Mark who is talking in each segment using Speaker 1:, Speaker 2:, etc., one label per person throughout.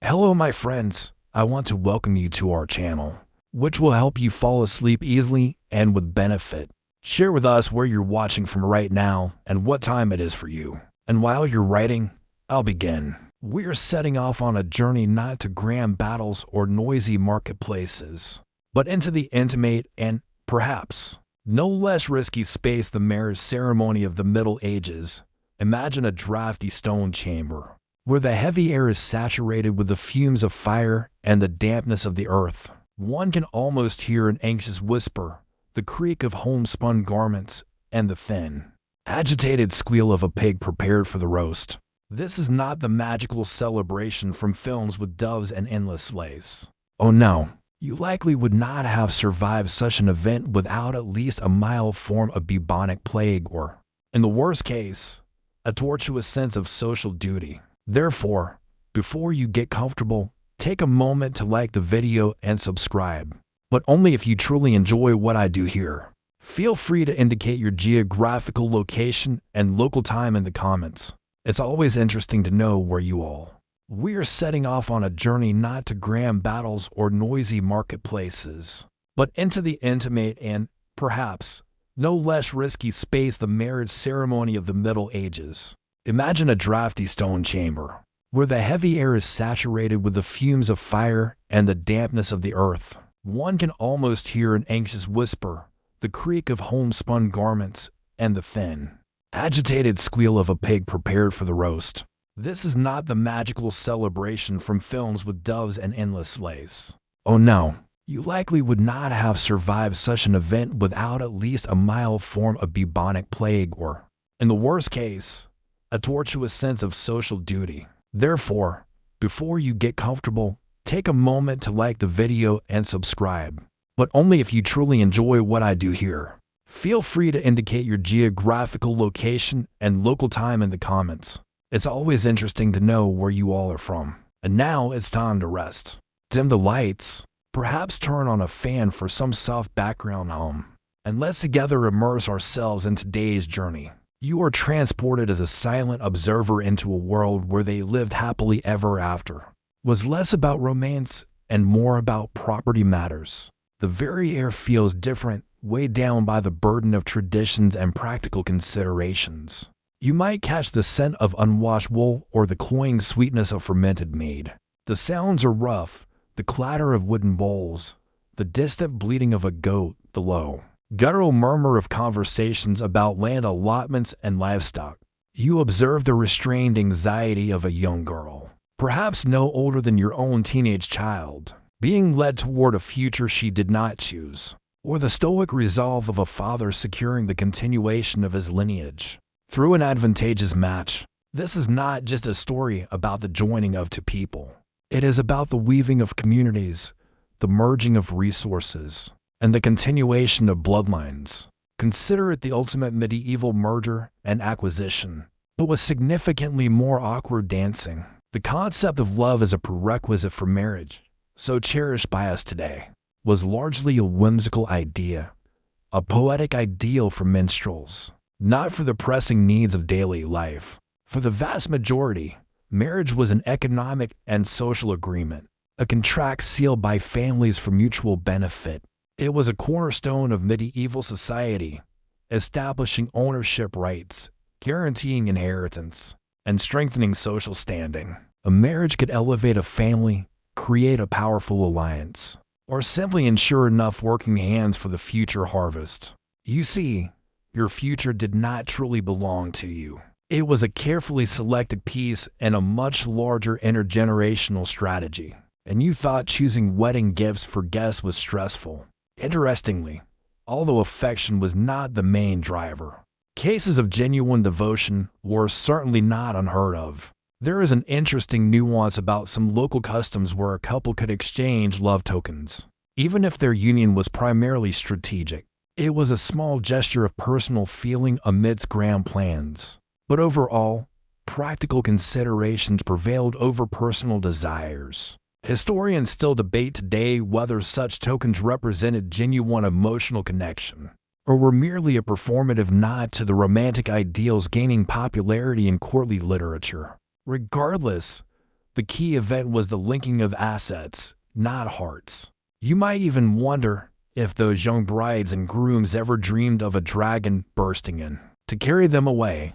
Speaker 1: Hello my friends, I want to welcome you to our channel, which will help you fall asleep easily and with benefit. Share with us where you're watching from right now and what time it is for you. And while you're writing, I'll begin. We're setting off on a journey not to grand battles or noisy marketplaces, but into the intimate and, perhaps, no less risky space, the marriage ceremony of the Middle Ages. Imagine a drafty stone chamber, where the heavy air is saturated with the fumes of fire and the dampness of the earth. One can almost hear an anxious whisper, the creak of homespun garments, and the thin, agitated squeal of a pig prepared for the roast. This is not the magical celebration from films with doves and endless sleighs. Oh no, you likely would not have survived such an event without at least a mild form of bubonic plague or, in the worst case, a tortuous sense of social duty. Therefore, before you get comfortable, take a moment to like the video and subscribe, but only if you truly enjoy what I do here. Feel free to indicate your geographical location and local time in the comments. It's always interesting to know where you all. We are setting off on a journey not to grand battles or noisy marketplaces, but into the intimate and, perhaps, no less risky space, the marriage ceremony of the Middle Ages. Imagine a drafty stone chamber, where the heavy air is saturated with the fumes of fire and the dampness of the earth. One can almost hear an anxious whisper, the creak of homespun garments, and the thin, agitated squeal of a pig prepared for the roast. This is not the magical celebration from films with doves and endless sleighs. Oh no, you likely would not have survived such an event without at least a mild form of bubonic plague or, in the worst case, a tortuous sense of social duty. Therefore, before you get comfortable, take a moment to like the video and subscribe, but only if you truly enjoy what I do here. Feel free to indicate your geographical location and local time in the comments. It's always interesting to know where you all are from. And now it's time to rest. Dim the lights, perhaps turn on a fan for some soft background hum, and let's together immerse ourselves in today's journey. You are transported as a silent observer into a world where they lived happily ever after. Was less about romance and more about property matters. The very air feels different, weighed down by the burden of traditions and practical considerations. You might catch the scent of unwashed wool or the cloying sweetness of fermented mead. The sounds are rough, the clatter of wooden bowls, the distant bleating of a goat, the low, guttural murmur of conversations about land allotments and livestock. You observe the restrained anxiety of a young girl, perhaps no older than your own teenage child, being led toward a future she did not choose, or the stoic resolve of a father securing the continuation of his lineage through an advantageous match. This is not just a story about the joining of two people. It is about the weaving of communities, the merging of resources, and the continuation of bloodlines. Consider it the ultimate medieval merger and acquisition, but with significantly more awkward dancing. The concept of love as a prerequisite for marriage, so cherished by us today, was largely a whimsical idea, a poetic ideal for minstrels, not for the pressing needs of daily life. For the vast majority, marriage was an economic and social agreement, a contract sealed by families for mutual benefit. It was a cornerstone of medieval society, establishing ownership rights, guaranteeing inheritance, and strengthening social standing. A marriage could elevate a family, create a powerful alliance, or simply ensure enough working hands for the future harvest. You see, your future did not truly belong to you. It was a carefully selected piece in a much larger intergenerational strategy, and you thought choosing wedding gifts for guests was stressful. Interestingly, although affection was not the main driver, cases of genuine devotion were certainly not unheard of. There is an interesting nuance about some local customs where a couple could exchange love tokens, even if their union was primarily strategic. It was a small gesture of personal feeling amidst grand plans. But overall, practical considerations prevailed over personal desires. Historians still debate today whether such tokens represented genuine emotional connection, or were merely a performative nod to the romantic ideals gaining popularity in courtly literature. Regardless, The key event was the linking of assets, not hearts. You might even wonder if those young brides and grooms ever dreamed of a dragon bursting in to carry them away,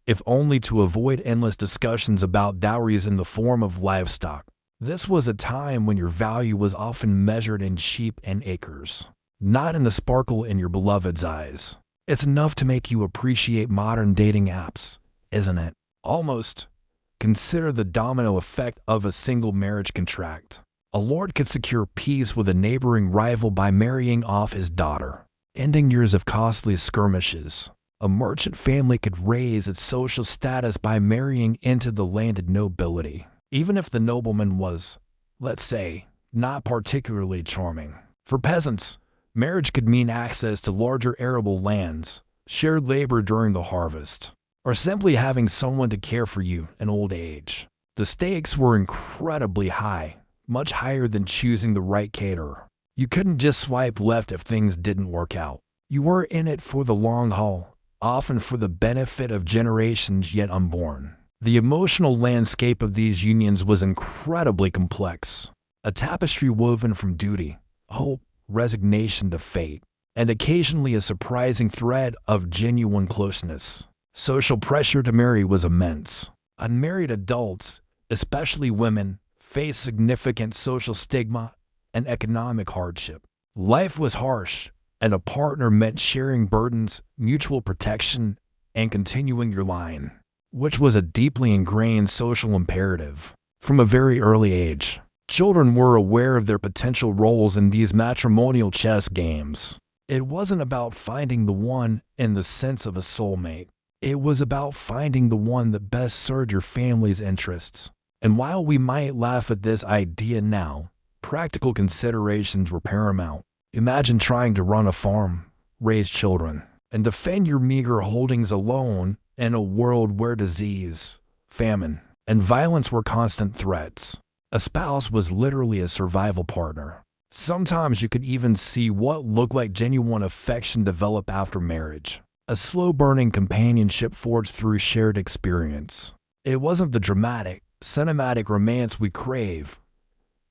Speaker 1: if only to avoid endless discussions about dowries in the form of livestock. This was a time when your value was often measured in sheep and acres, not in the sparkle in your beloved's eyes. It's enough to make you appreciate modern dating apps, isn't it? Almost. Consider the domino effect of a single marriage contract. A lord could secure peace with a neighboring rival by marrying off his daughter, ending years of costly skirmishes. A merchant family could raise its social status by marrying into the landed nobility, even if the nobleman was, let's say, not particularly charming. For peasants, marriage could mean access to larger arable lands, shared labor during the harvest, or simply having someone to care for you in old age. The stakes were incredibly high, much higher than choosing the right caterer. You couldn't just swipe left if things didn't work out. You were in it for the long haul, often for the benefit of generations yet unborn. The emotional landscape of these unions was incredibly complex, a tapestry woven from duty, hope, resignation to fate, and occasionally a surprising thread of genuine closeness. Social pressure to marry was immense. Unmarried adults, especially women, faced significant social stigma and economic hardship. Life was harsh, and a partner meant sharing burdens, mutual protection, and continuing your line, which was a deeply ingrained social imperative. From a very early age, children were aware of their potential roles in these matrimonial chess games. It wasn't about finding the one in the sense of a soulmate. It was about finding the one that best served your family's interests. And while we might laugh at this idea now, practical considerations were paramount. Imagine trying to run a farm, raise children, and defend your meager holdings alone in a world where disease, famine, and violence were constant threats. A spouse was literally a survival partner. Sometimes you could even see what looked like genuine affection develop after marriage. A slow-burning companionship forged through shared experience. It wasn't the dramatic, cinematic romance we crave,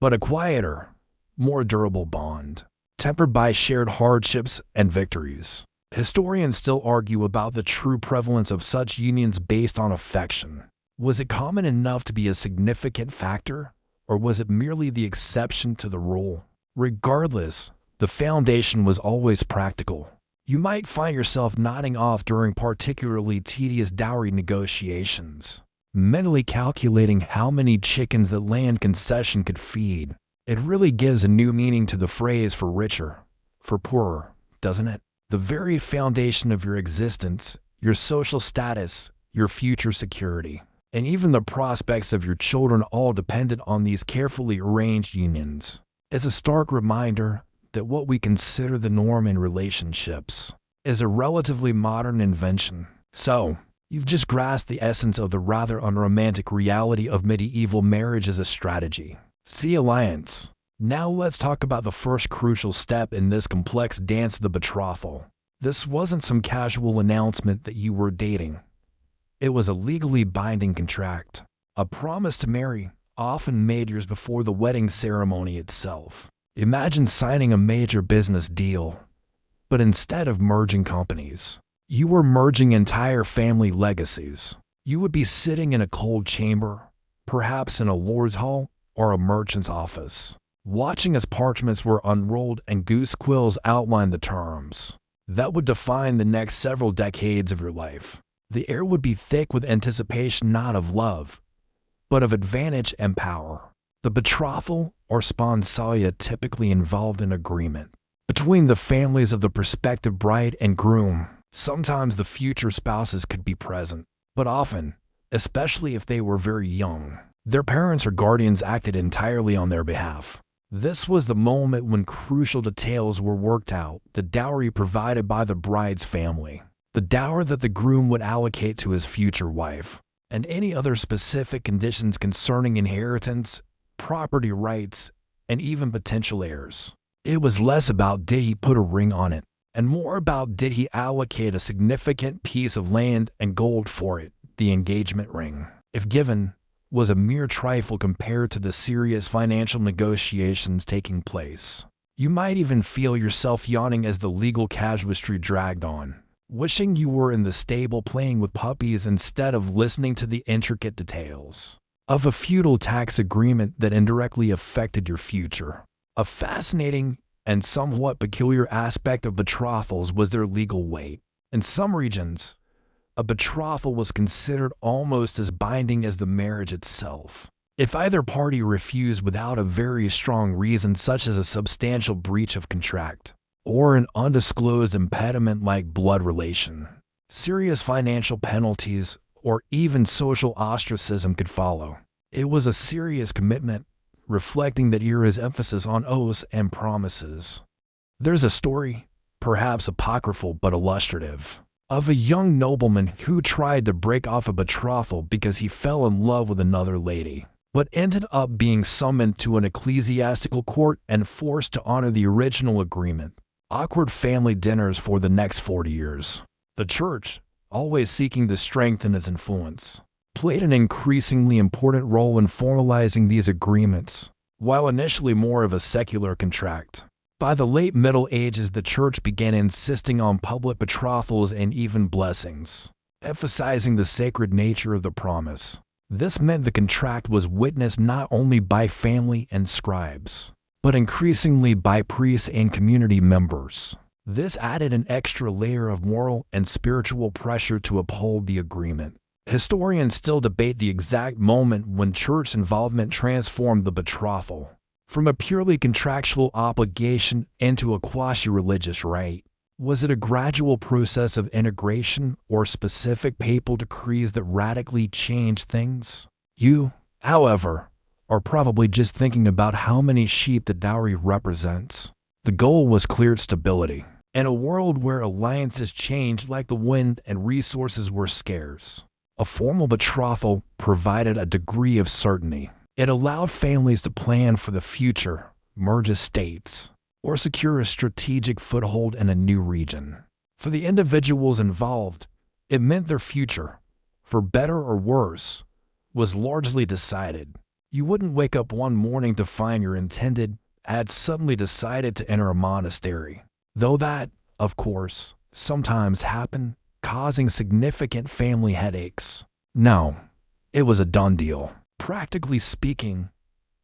Speaker 1: but a quieter, more durable bond, tempered by shared hardships and victories. Historians still argue about the true prevalence of such unions based on affection. Was it common enough to be a significant factor, or was it merely the exception to the rule? Regardless, the foundation was always practical. You might find yourself nodding off during particularly tedious dowry negotiations, mentally calculating how many chickens the land concession could feed. It really gives a new meaning to the phrase for richer, for poorer, doesn't it? The very foundation of your existence, your social status, your future security, and even the prospects of your children all depended on these carefully arranged unions. It's a stark reminder that what we consider the norm in relationships is a relatively modern invention. So, you've just grasped the essence of the rather unromantic reality of medieval marriage as a strategy. See alliance. Now let's talk about the first crucial step in this complex dance, the betrothal. This wasn't some casual announcement that you were dating. It was a legally binding contract, a promise to marry, often made years before the wedding ceremony itself. Imagine signing a major business deal, but instead of merging companies, you were merging entire family legacies. You would be sitting in a cold chamber, perhaps in a lord's hall or a merchant's office, watching as parchments were unrolled and goose quills outlined the terms that would define the next several decades of your life. The air would be thick with anticipation not of love, but of advantage and power. The betrothal or sponsalia typically involved an agreement between the families of the prospective bride and groom. Sometimes the future spouses could be present, but often, especially if they were very young, their parents or guardians acted entirely on their behalf. This was the moment when crucial details were worked out: the dowry provided by the bride's family, the dower that the groom would allocate to his future wife, and any other specific conditions concerning inheritance, property rights, and even potential heirs. It was less about did he put a ring on it, and more about did he allocate a significant piece of land and gold for it, the engagement ring. If given, was a mere trifle compared to the serious financial negotiations taking place. You might even feel yourself yawning as the legal casuistry dragged on, wishing you were in the stable playing with puppies instead of listening to the intricate details of a feudal tax agreement that indirectly affected your future. A fascinating and somewhat peculiar aspect of betrothals was their legal weight. In some regions, a betrothal was considered almost as binding as the marriage itself. If either party refused without a very strong reason, such as a substantial breach of contract or an undisclosed impediment like blood relation, serious financial penalties or even social ostracism could follow. It was a serious commitment, reflecting that era's emphasis on oaths and promises. There's a story, perhaps apocryphal but illustrative, of a young nobleman who tried to break off a betrothal because he fell in love with another lady, but ended up being summoned to an ecclesiastical court and forced to honor the original agreement. Awkward family dinners for the next 40 years. The church, always seeking to strengthen its influence, played an increasingly important role in formalizing these agreements, while initially more of a secular contract. By the late Middle Ages, the church began insisting on public betrothals and even blessings, emphasizing the sacred nature of the promise. This meant the contract was witnessed not only by family and scribes, but increasingly by priests and community members. This added an extra layer of moral and spiritual pressure to uphold the agreement. Historians still debate the exact moment when church involvement transformed the betrothal from a purely contractual obligation into a quasi-religious rite. Was it a gradual process of integration or specific papal decrees that radically changed things? You, however, are probably just thinking about how many sheep the dowry represents. The goal was clear: stability. In a world where alliances changed like the wind and resources were scarce, a formal betrothal provided a degree of certainty. It allowed families to plan for the future, merge estates, or secure a strategic foothold in a new region. For the individuals involved, it meant their future, for better or worse, was largely decided. You wouldn't wake up one morning to find your intended had suddenly decided to enter a monastery, though that, of course, sometimes happened, causing significant family headaches. No, it was a done deal. Practically speaking,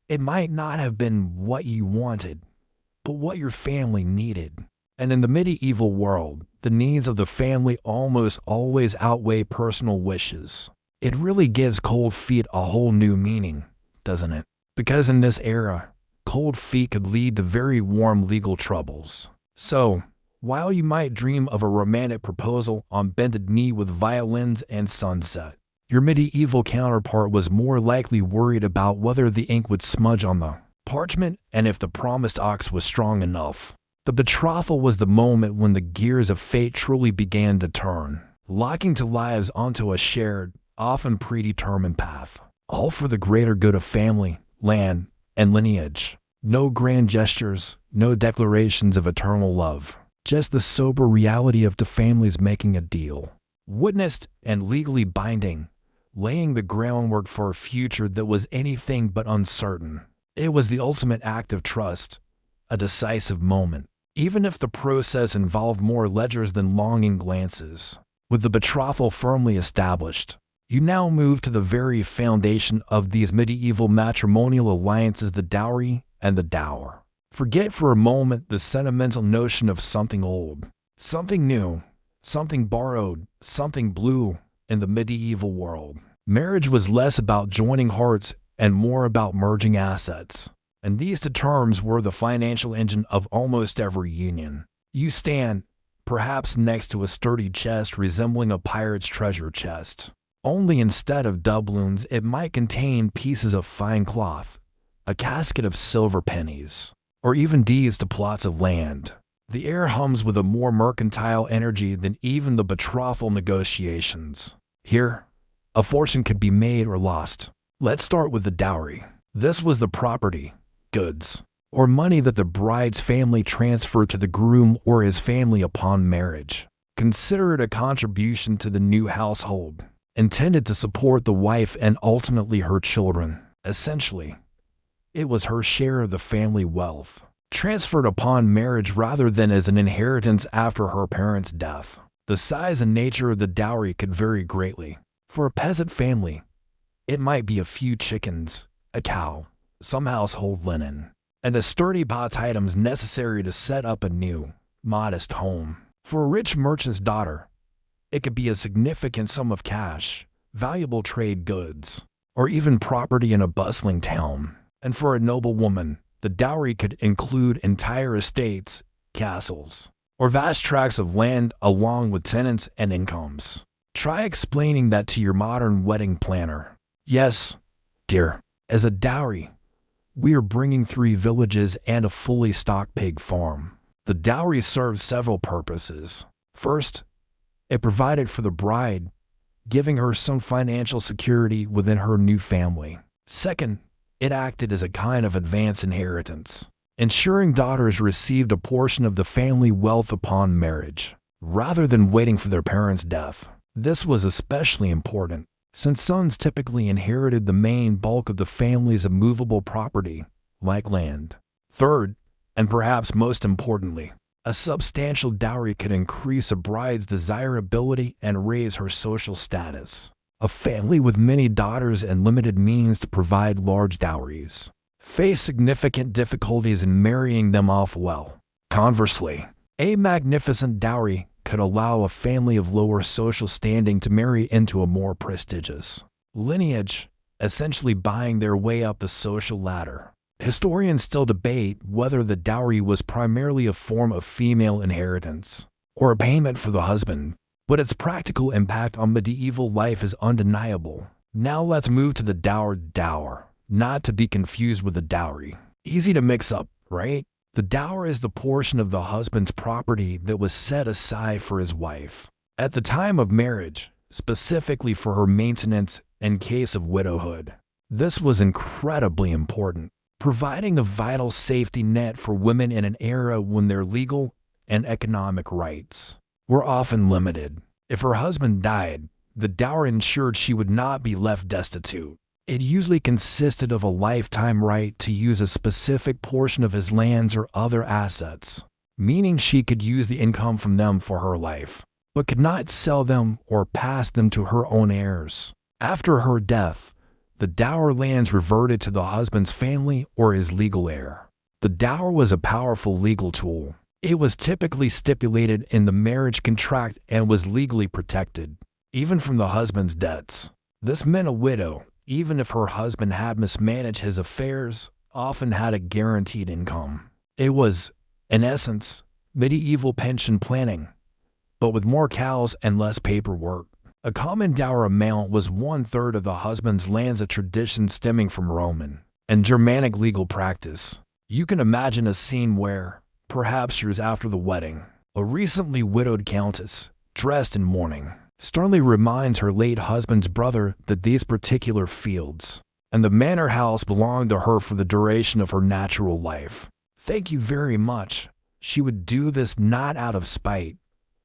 Speaker 1: it might not have been what you wanted, but what your family needed. And in the medieval world, the needs of the family almost always outweigh personal wishes. It really gives cold feet a whole new meaning, doesn't it? Because in this era, cold feet could lead to very warm legal troubles. So, while you might dream of a romantic proposal on bended knee with violins and sunset, your medieval counterpart was more likely worried about whether the ink would smudge on the parchment and if the promised ox was strong enough. The betrothal was the moment when the gears of fate truly began to turn, locking two lives onto a shared, often predetermined path, all for the greater good of family, land, and lineage. No grand gestures, no declarations of eternal love, just the sober reality of two families making a deal, witnessed and legally binding, laying the groundwork for a future that was anything but uncertain. It was the ultimate act of trust, a decisive moment, even if the process involved more ledgers than longing glances. With the betrothal firmly established, you now move to the very foundation of these medieval matrimonial alliances: the dowry and the dower. Forget for a moment the sentimental notion of something old, something new, something borrowed, something blue. In the medieval world, marriage was less about joining hearts and more about merging assets. And these two terms were the financial engine of almost every union. You stand, perhaps next to a sturdy chest resembling a pirate's treasure chest. Only instead of doubloons, it might contain pieces of fine cloth, a casket of silver pennies, or even deeds to plots of land. The air hums with a more mercantile energy than even the betrothal negotiations. Here, a fortune could be made or lost. Let's start with the dowry. This was the property, goods, or money that the bride's family transferred to the groom or his family upon marriage. Consider it a contribution to the new household. intended to support the wife and ultimately her children. Essentially, it was her share of the family wealth, transferred upon marriage rather than as an inheritance after her parents' death. The size and nature of the dowry could vary greatly. For a peasant family, it might be a few chickens, a cow, some household linen, and a sturdy pot items necessary to set up a new, modest home. For a rich merchant's daughter, it could be a significant sum of cash, valuable trade goods, or even property in a bustling town. And for a noble woman, the dowry could include entire estates, castles, or vast tracts of land along with tenants and incomes. Try explaining that to your modern wedding planner. Yes, dear, as a dowry, we are bringing 3 villages and a fully stocked pig farm. The dowry serves several purposes. First, it provided for the bride, giving her some financial security within her new family. Second, it acted as a kind of advance inheritance, ensuring daughters received a portion of the family wealth upon marriage, rather than waiting for their parents' death. This was especially important, since sons typically inherited the main bulk of the family's immovable property, like land. Third, and perhaps most importantly, a substantial dowry could increase a bride's desirability and raise her social status. A family with many daughters and limited means to provide large dowries face significant difficulties in marrying them off well. Conversely, a magnificent dowry could allow a family of lower social standing to marry into a more prestigious lineage, essentially buying their way up the social ladder. Historians still debate whether the dowry was primarily a form of female inheritance or a payment for the husband, but its practical impact on medieval life is undeniable. Now let's move to the dower, not to be confused with the dowry. Easy to mix up, right? The dower is the portion of the husband's property that was set aside for his wife at the time of marriage, specifically for her maintenance in case of widowhood. This was incredibly important, providing a vital safety net for women in an era when their legal and economic rights were often limited. If her husband died, the dower ensured she would not be left destitute. It usually consisted of a lifetime right to use a specific portion of his lands or other assets, meaning she could use the income from them for her life, but could not sell them or pass them to her own heirs. After her death, the dower lands reverted to the husband's family or his legal heir. The dower was a powerful legal tool. It was typically stipulated in the marriage contract and was legally protected, even from the husband's debts. This meant a widow, even if her husband had mismanaged his affairs, often had a guaranteed income. It was, in essence, medieval pension planning, but with more cows and less paperwork. A common dower amount was 1/3 of the husband's lands, a tradition stemming from Roman and Germanic legal practice. You can imagine a scene where, perhaps years after the wedding, a recently widowed countess, dressed in mourning, sternly reminds her late husband's brother that these particular fields and the manor house belonged to her for the duration of her natural life. Thank you very much. She would do this not out of spite,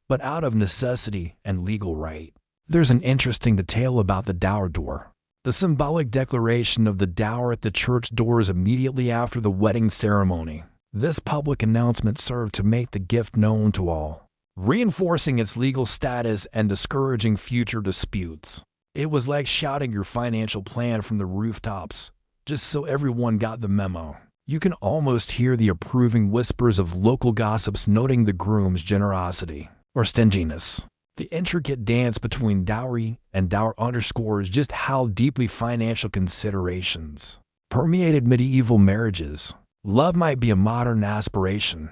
Speaker 1: but out of necessity and legal right. There's an interesting detail about the dower door. The symbolic declaration of the dower at the church doors immediately after the wedding ceremony. This public announcement served to make the gift known to all, reinforcing its legal status and discouraging future disputes. It was like shouting your financial plan from the rooftops, just so everyone got the memo. You can almost hear the approving whispers of local gossips noting the groom's generosity or stinginess. The intricate dance between dowry and dower underscores just how deeply financial considerations permeated medieval marriages. Love might be a modern aspiration,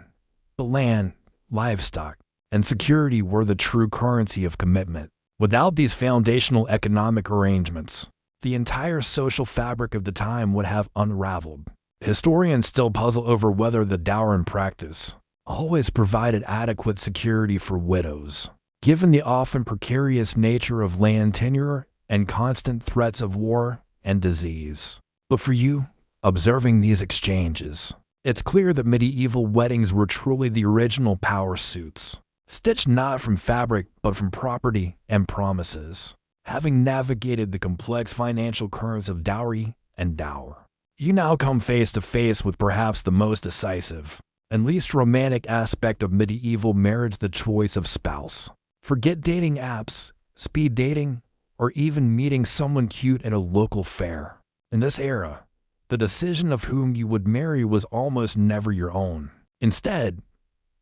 Speaker 1: but land, livestock, and security were the true currency of commitment. Without these foundational economic arrangements, the entire social fabric of the time would have unraveled. Historians still puzzle over whether the dower in practice always provided adequate security for widows, given the often precarious nature of land tenure and constant threats of war and disease. But for you, observing these exchanges, it's clear that medieval weddings were truly the original power suits, stitched not from fabric but from property and promises. Having navigated the complex financial currents of dowry and dower, you now come face to face with perhaps the most decisive and least romantic aspect of medieval marriage: the choice of spouse. Forget dating apps, speed dating, or even meeting someone cute at a local fair. In this era, the decision of whom you would marry was almost never your own. Instead,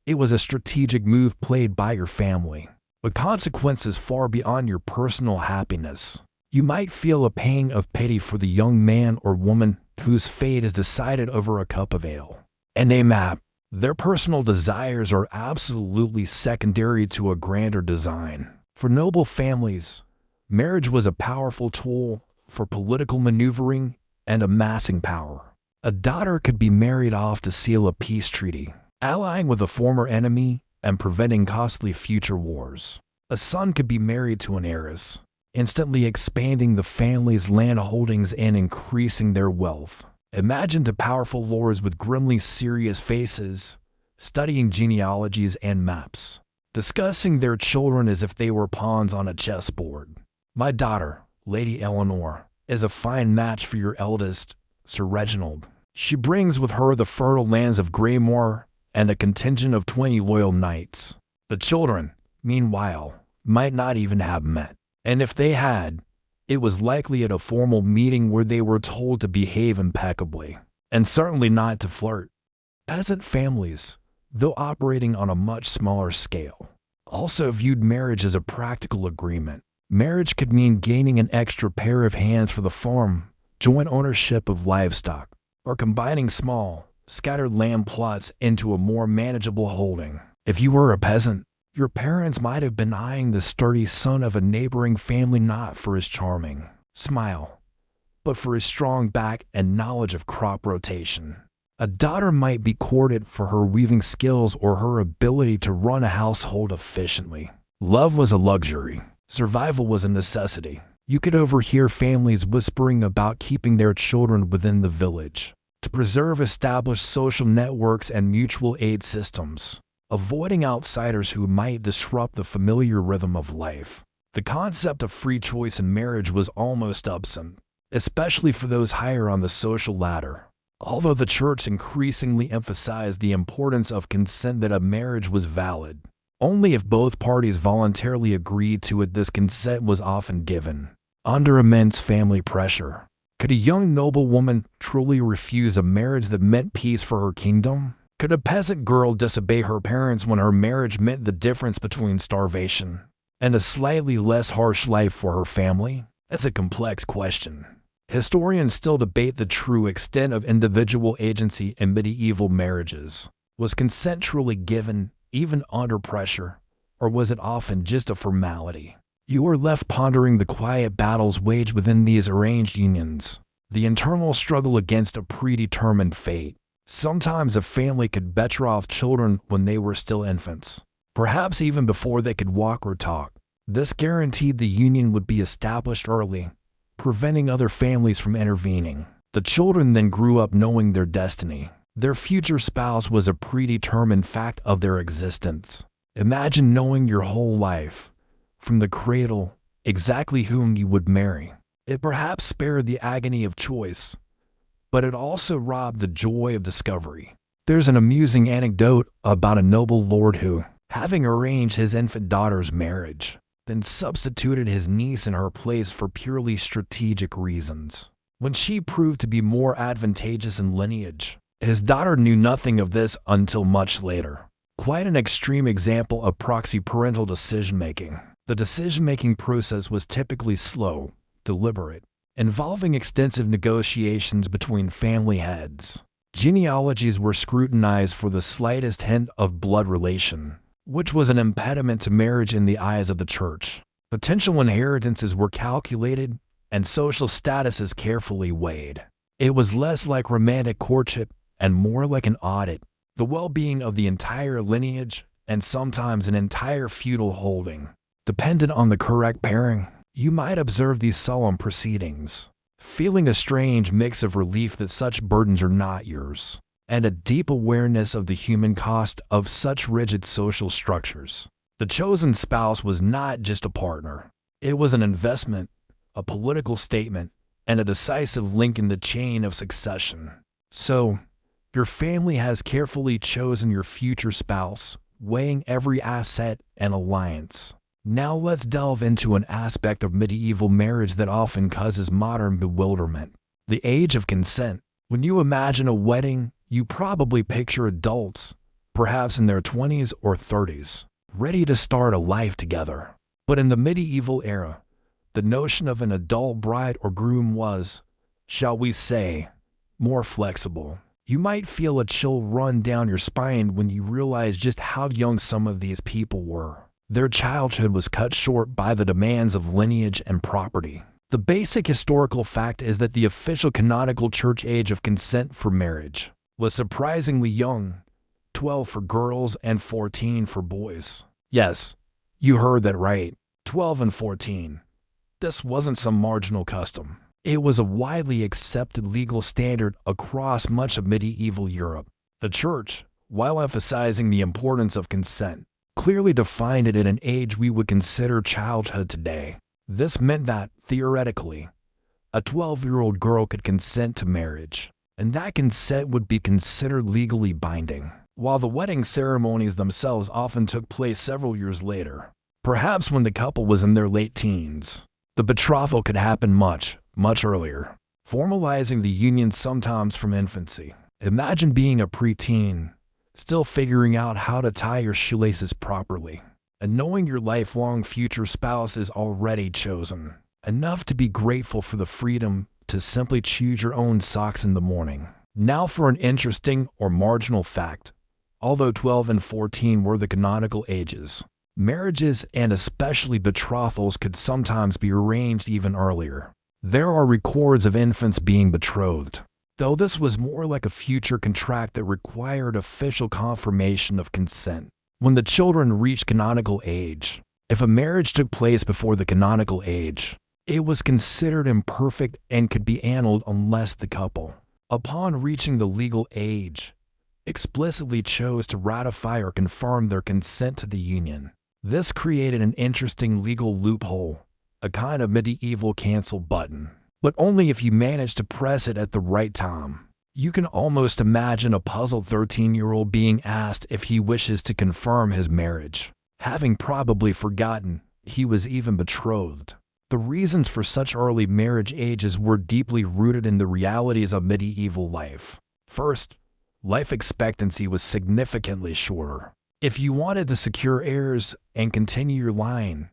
Speaker 1: it was a strategic move played by your family, with consequences far beyond your personal happiness. You might feel a pang of pity for the young man or woman whose fate is decided over a cup of ale and a map. Their personal desires are absolutely secondary to a grander design. For noble families, marriage was a powerful tool for political maneuvering and amassing power. A daughter could be married off to seal a peace treaty, allying with a former enemy and preventing costly future wars. A son could be married to an heiress, instantly expanding the family's land holdings and increasing their wealth. Imagine the powerful lords with grimly serious faces, studying genealogies and maps, discussing their children as if they were pawns on a chessboard. My daughter, Lady Eleanor, is a fine match for your eldest, Sir Reginald. She brings with her the fertile lands of Greymoor and a contingent of 20 loyal knights. The children, meanwhile, might not even have met, and if they had, it was likely at a formal meeting where they were told to behave impeccably, and certainly not to flirt. Peasant families, though operating on a much smaller scale, also viewed marriage as a practical agreement. Marriage could mean gaining an extra pair of hands for the farm, joint ownership of livestock, or combining small, scattered land plots into a more manageable holding. If you were a peasant, your parents might have been eyeing the sturdy son of a neighboring family not for his charming smile, but for his strong back and knowledge of crop rotation. A daughter might be courted for her weaving skills or her ability to run a household efficiently. Love was a luxury. Survival was a necessity. You could overhear families whispering about keeping their children within the village to preserve established social networks and mutual aid systems, avoiding outsiders who might disrupt the familiar rhythm of life. The concept of free choice in marriage was almost absent, especially for those higher on the social ladder. Although the church increasingly emphasized the importance of consent, that a marriage was valid only if both parties voluntarily agreed to it, this consent was often given under immense family pressure. Could a young noblewoman truly refuse a marriage that meant peace for her kingdom? Could a peasant girl disobey her parents when her marriage meant the difference between starvation and a slightly less harsh life for her family? That's a complex question. Historians still debate the true extent of individual agency in medieval marriages. Was consent truly given, even under pressure, or was it often just a formality? You are left pondering the quiet battles waged within these arranged unions, the internal struggle against a predetermined fate. Sometimes a family could betroth children when they were still infants, perhaps even before they could walk or talk. This guaranteed the union would be established early, preventing other families from intervening. The children then grew up knowing their destiny. Their future spouse was a predetermined fact of their existence. Imagine knowing your whole life, from the cradle, exactly whom you would marry. It perhaps spared the agony of choice, but it also robbed the joy of discovery. There's an amusing anecdote about a noble lord who, having arranged his infant daughter's marriage, then substituted his niece in her place for purely strategic reasons. When she proved to be more advantageous in lineage, his daughter knew nothing of this until much later. Quite an extreme example of proxy parental decision-making. The decision-making process was typically slow, deliberate, involving extensive negotiations between family heads. Genealogies were scrutinized for the slightest hint of blood relation, which was an impediment to marriage in the eyes of the church. Potential inheritances were calculated, and social statuses carefully weighed. It was less like romantic courtship and more like an audit. The well-being of the entire lineage, and sometimes an entire feudal holding, depended on the correct pairing. You might observe these solemn proceedings, feeling a strange mix of relief that such burdens are not yours, and a deep awareness of the human cost of such rigid social structures. The chosen spouse was not just a partner. It was an investment, a political statement, and a decisive link in the chain of succession. So, your family has carefully chosen your future spouse, weighing every asset and alliance. Now let's delve into an aspect of medieval marriage that often causes modern bewilderment: the age of consent. When you imagine a wedding, you probably picture adults, perhaps in their 20s or 30s, ready to start a life together. But in the medieval era, the notion of an adult bride or groom was, shall we say, more flexible. You might feel a chill run down your spine when you realize just how young some of these people were. Their childhood was cut short by the demands of lineage and property. The basic historical fact is that the official canonical church age of consent for marriage was surprisingly young, 12 for girls and 14 for boys. Yes, you heard that right, 12 and 14. This wasn't some marginal custom. It was a widely accepted legal standard across much of medieval Europe. The church, while emphasizing the importance of consent, clearly defined it at an age we would consider childhood today. This meant that, theoretically, a 12-year-old girl could consent to marriage, and that consent would be considered legally binding. While the wedding ceremonies themselves often took place several years later, perhaps when the couple was in their late teens, the betrothal could happen much earlier, formalizing the union sometimes from infancy. Imagine being a preteen, still figuring out how to tie your shoelaces properly, and knowing your lifelong future spouse is already chosen, enough to be grateful for the freedom to simply choose your own socks in the morning. Now for an interesting or marginal fact. Although 12 and 14 were the canonical ages, marriages and especially betrothals could sometimes be arranged even earlier. There are records of infants being betrothed, though this was more like a future contract that required official confirmation of consent. When the children reached canonical age, if a marriage took place before the canonical age, it was considered imperfect and could be annulled unless the couple, upon reaching the legal age, explicitly chose to ratify or confirm their consent to the union. This created an interesting legal loophole, a kind of medieval cancel button, but only if you managed to press it at the right time. You can almost imagine a puzzled 13-year-old being asked if he wishes to confirm his marriage, having probably forgotten he was even betrothed. The reasons for such early marriage ages were deeply rooted in the realities of medieval life. First, life expectancy was significantly shorter. If you wanted to secure heirs and continue your line,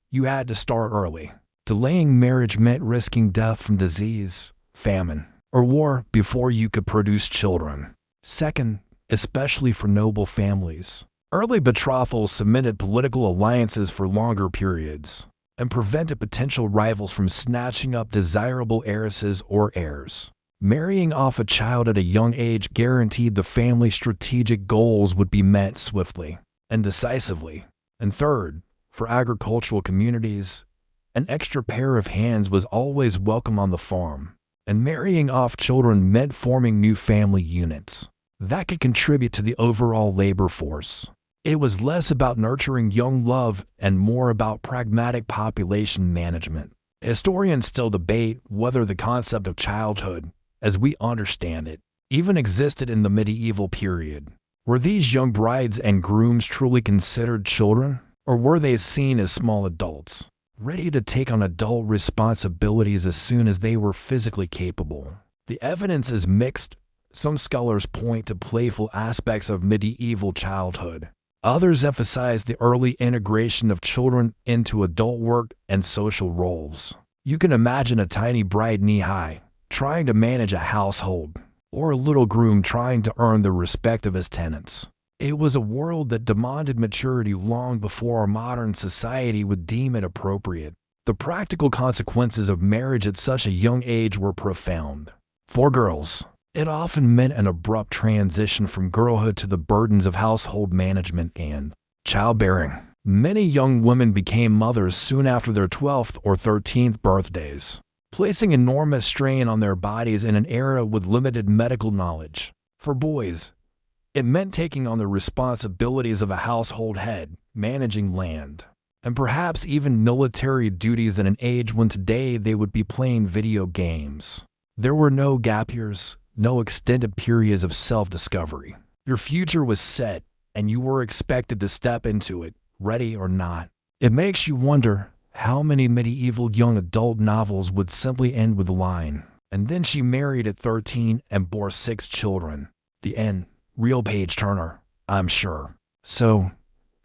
Speaker 1: you had to start early. Delaying marriage meant risking death from disease, famine, or war before you could produce children. Second, especially for noble families, early betrothals cemented political alliances for longer periods and prevented potential rivals from snatching up desirable heiresses or heirs. Marrying off a child at a young age guaranteed the family's strategic goals would be met swiftly and decisively. And third, for agricultural communities, an extra pair of hands was always welcome on the farm, and marrying off children meant forming new family units that could contribute to the overall labor force. It was less about nurturing young love and more about pragmatic population management. Historians still debate whether the concept of childhood, as we understand it, even existed in the medieval period. Were these young brides and grooms truly considered children, or were they seen as small adults, ready to take on adult responsibilities as soon as they were physically capable? The evidence is mixed. Some scholars point to playful aspects of medieval childhood. Others emphasize the early integration of children into adult work and social roles. You can imagine a tiny bride knee-high, trying to manage a household, or a little groom trying to earn the respect of his tenants. It was a world that demanded maturity long before our modern society would deem it appropriate. The practical consequences of marriage at such a young age were profound. For girls, it often meant an abrupt transition from girlhood to the burdens of household management and childbearing. Many young women became mothers soon after their 12th or 13th birthdays, placing enormous strain on their bodies in an era with limited medical knowledge. For boys, it meant taking on the responsibilities of a household head, managing land, and perhaps even military duties at an age when today they would be playing video games. There were no gap years, no extended periods of self-discovery. Your future was set, and you were expected to step into it, ready or not. It makes you wonder how many medieval young adult novels would simply end with the line, "And then she married at 13 and bore 6 children." The end. Real page-turner, I'm sure. So,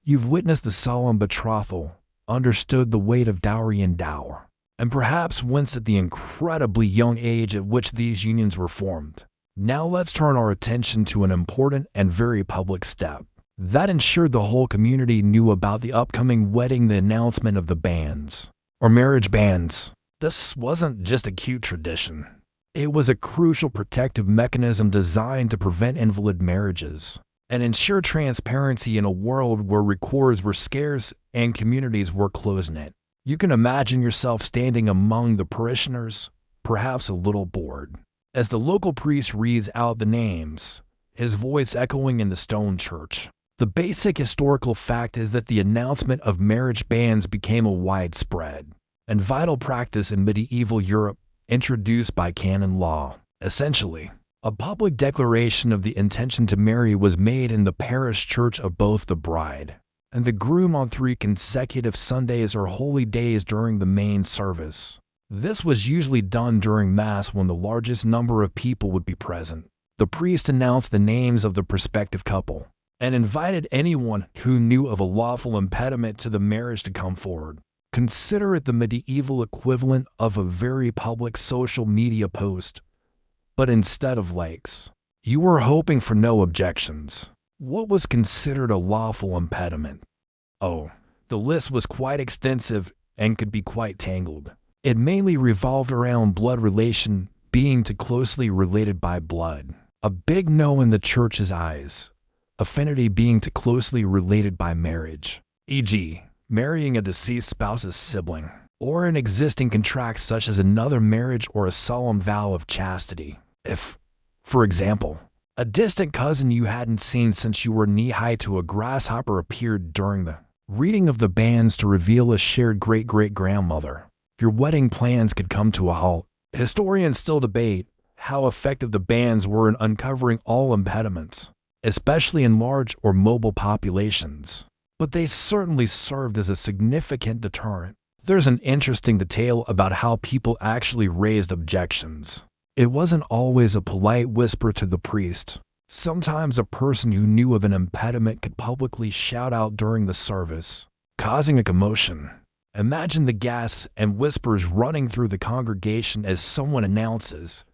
Speaker 1: you've witnessed the solemn betrothal, understood the weight of dowry and dower, and perhaps winced at the incredibly young age at which these unions were formed. Now let's turn our attention to an important and very public step that ensured the whole community knew about the upcoming wedding: the announcement of the banns, or marriage banns. This wasn't just a cute tradition. It was a crucial protective mechanism designed to prevent invalid marriages and ensure transparency in a world where records were scarce and communities were close-knit. You can imagine yourself standing among the parishioners, perhaps a little bored, as the local priest reads out the names, his voice echoing in the stone church. The basic historical fact is that the announcement of marriage bans became a widespread and vital practice in medieval Europe, introduced by canon law. Essentially, a public declaration of the intention to marry was made in the parish church of both the bride and the groom on 3 consecutive Sundays or holy days during the main service. This was usually done during Mass when the largest number of people would be present. The priest announced the names of the prospective couple and invited anyone who knew of a lawful impediment to the marriage to come forward. Consider it the medieval equivalent of a very public social media post, but instead of likes, you were hoping for no objections. What was considered a lawful impediment? Oh, the list was quite extensive and could be quite tangled. It mainly revolved around blood relation being too closely related by blood, a big no in the church's eyes. Affinity being too closely related by marriage, e.g., marrying a deceased spouse's sibling, or an existing contract such as another marriage or a solemn vow of chastity. If, for example, a distant cousin you hadn't seen since you were knee-high to a grasshopper appeared during the reading of the banns to reveal a shared great-great-grandmother, your wedding plans could come to a halt. Historians still debate how effective the banns were in uncovering all impediments, especially in large or mobile populations, but they certainly served as a significant deterrent. There's an interesting detail about how people actually raised objections. It wasn't always a polite whisper to the priest. Sometimes a person who knew of an impediment could publicly shout out during the service, causing a commotion. Imagine the gasps and whispers running through the congregation as someone announces,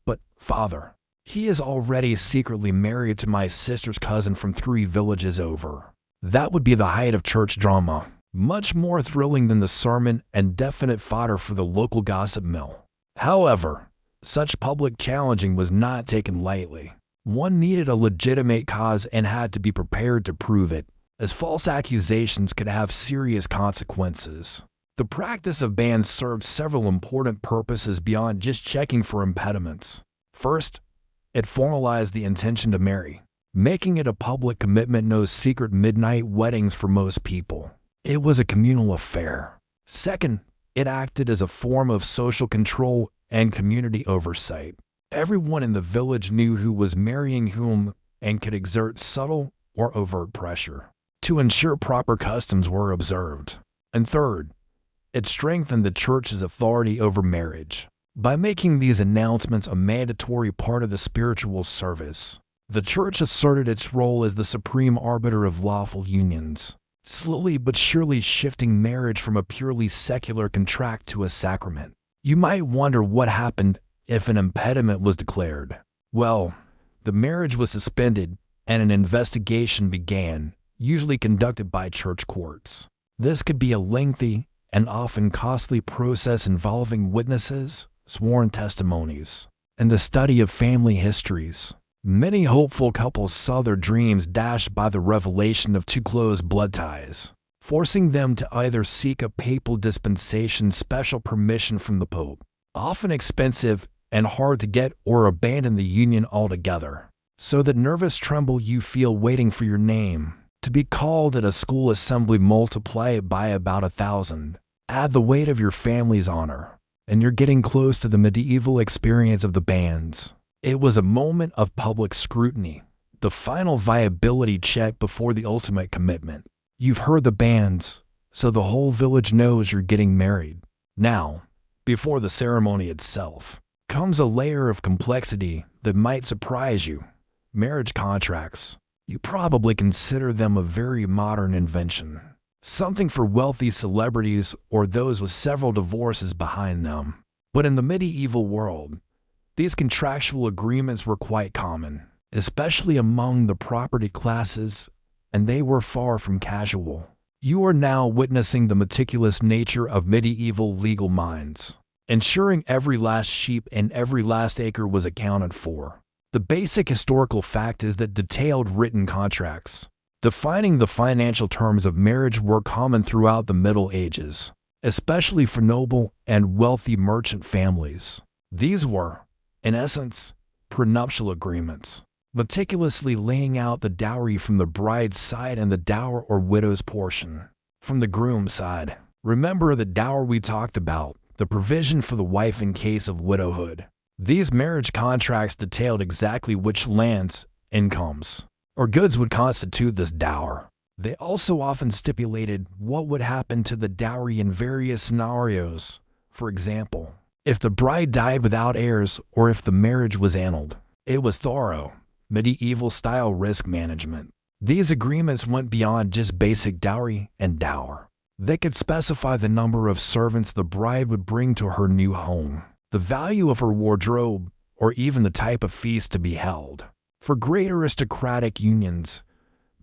Speaker 1: "But, Father, he is already secretly married to my sister's cousin from 3 villages over." That would be the height of church drama, much more thrilling than the sermon and definite fodder for the local gossip mill. However, such public challenging was not taken lightly. One needed a legitimate cause and had to be prepared to prove it, as false accusations could have serious consequences. The practice of bans served several important purposes beyond just checking for impediments. First, it formalized the intention to marry, making it a public commitment. No secret midnight weddings for most people. It was a communal affair. Second, it acted as a form of social control and community oversight. Everyone in the village knew who was marrying whom and could exert subtle or overt pressure to ensure proper customs were observed. And third, it strengthened the church's authority over marriage by making these announcements a mandatory part of the spiritual service. The church asserted its role as the supreme arbiter of lawful unions, slowly but surely shifting marriage from a purely secular contract to a sacrament. You might wonder what happened if an impediment was declared. Well, the marriage was suspended and an investigation began, usually conducted by church courts. This could be a lengthy and often costly process involving witnesses, sworn testimonies, and the study of family histories. Many hopeful couples saw their dreams dashed by the revelation of too close blood ties, forcing them to either seek a papal dispensation, special permission from the Pope, often expensive and hard to get, or abandon the union altogether. So that nervous tremble you feel waiting for your name, To be called at a school assembly, multiply it by about 1,000. Add the weight of your family's honor, and you're getting close to the medieval experience of the bands. It was a moment of public scrutiny, the final viability check before the ultimate commitment. You've heard the bands, so the whole village knows you're getting married. Now, before the ceremony itself, comes a layer of complexity that might surprise you. Marriage contracts. You probably consider them a very modern invention, something for wealthy celebrities or those with several divorces behind them. But in the medieval world, these contractual agreements were quite common, especially among the property classes, and they were far from casual. You are now witnessing the meticulous nature of medieval legal minds, ensuring every last sheep and every last acre was accounted for. The basic historical fact is that detailed written contracts defining the financial terms of marriage were common throughout the Middle Ages, especially for noble and wealthy merchant families. These were, in essence, prenuptial agreements, meticulously laying out the dowry from the bride's side and the dower or widow's portion from the groom's side. Remember the dower we talked about, the provision for the wife in case of widowhood. These marriage contracts detailed exactly which lands, incomes, or goods would constitute this dower. They also often stipulated what would happen to the dowry in various scenarios. For example, if the bride died without heirs or if the marriage was annulled. It was thorough, medieval-style risk management. These agreements went beyond just basic dowry and dower. They could specify the number of servants the bride would bring to her new home, the value of her wardrobe, or even the type of feast to be held. For great aristocratic unions,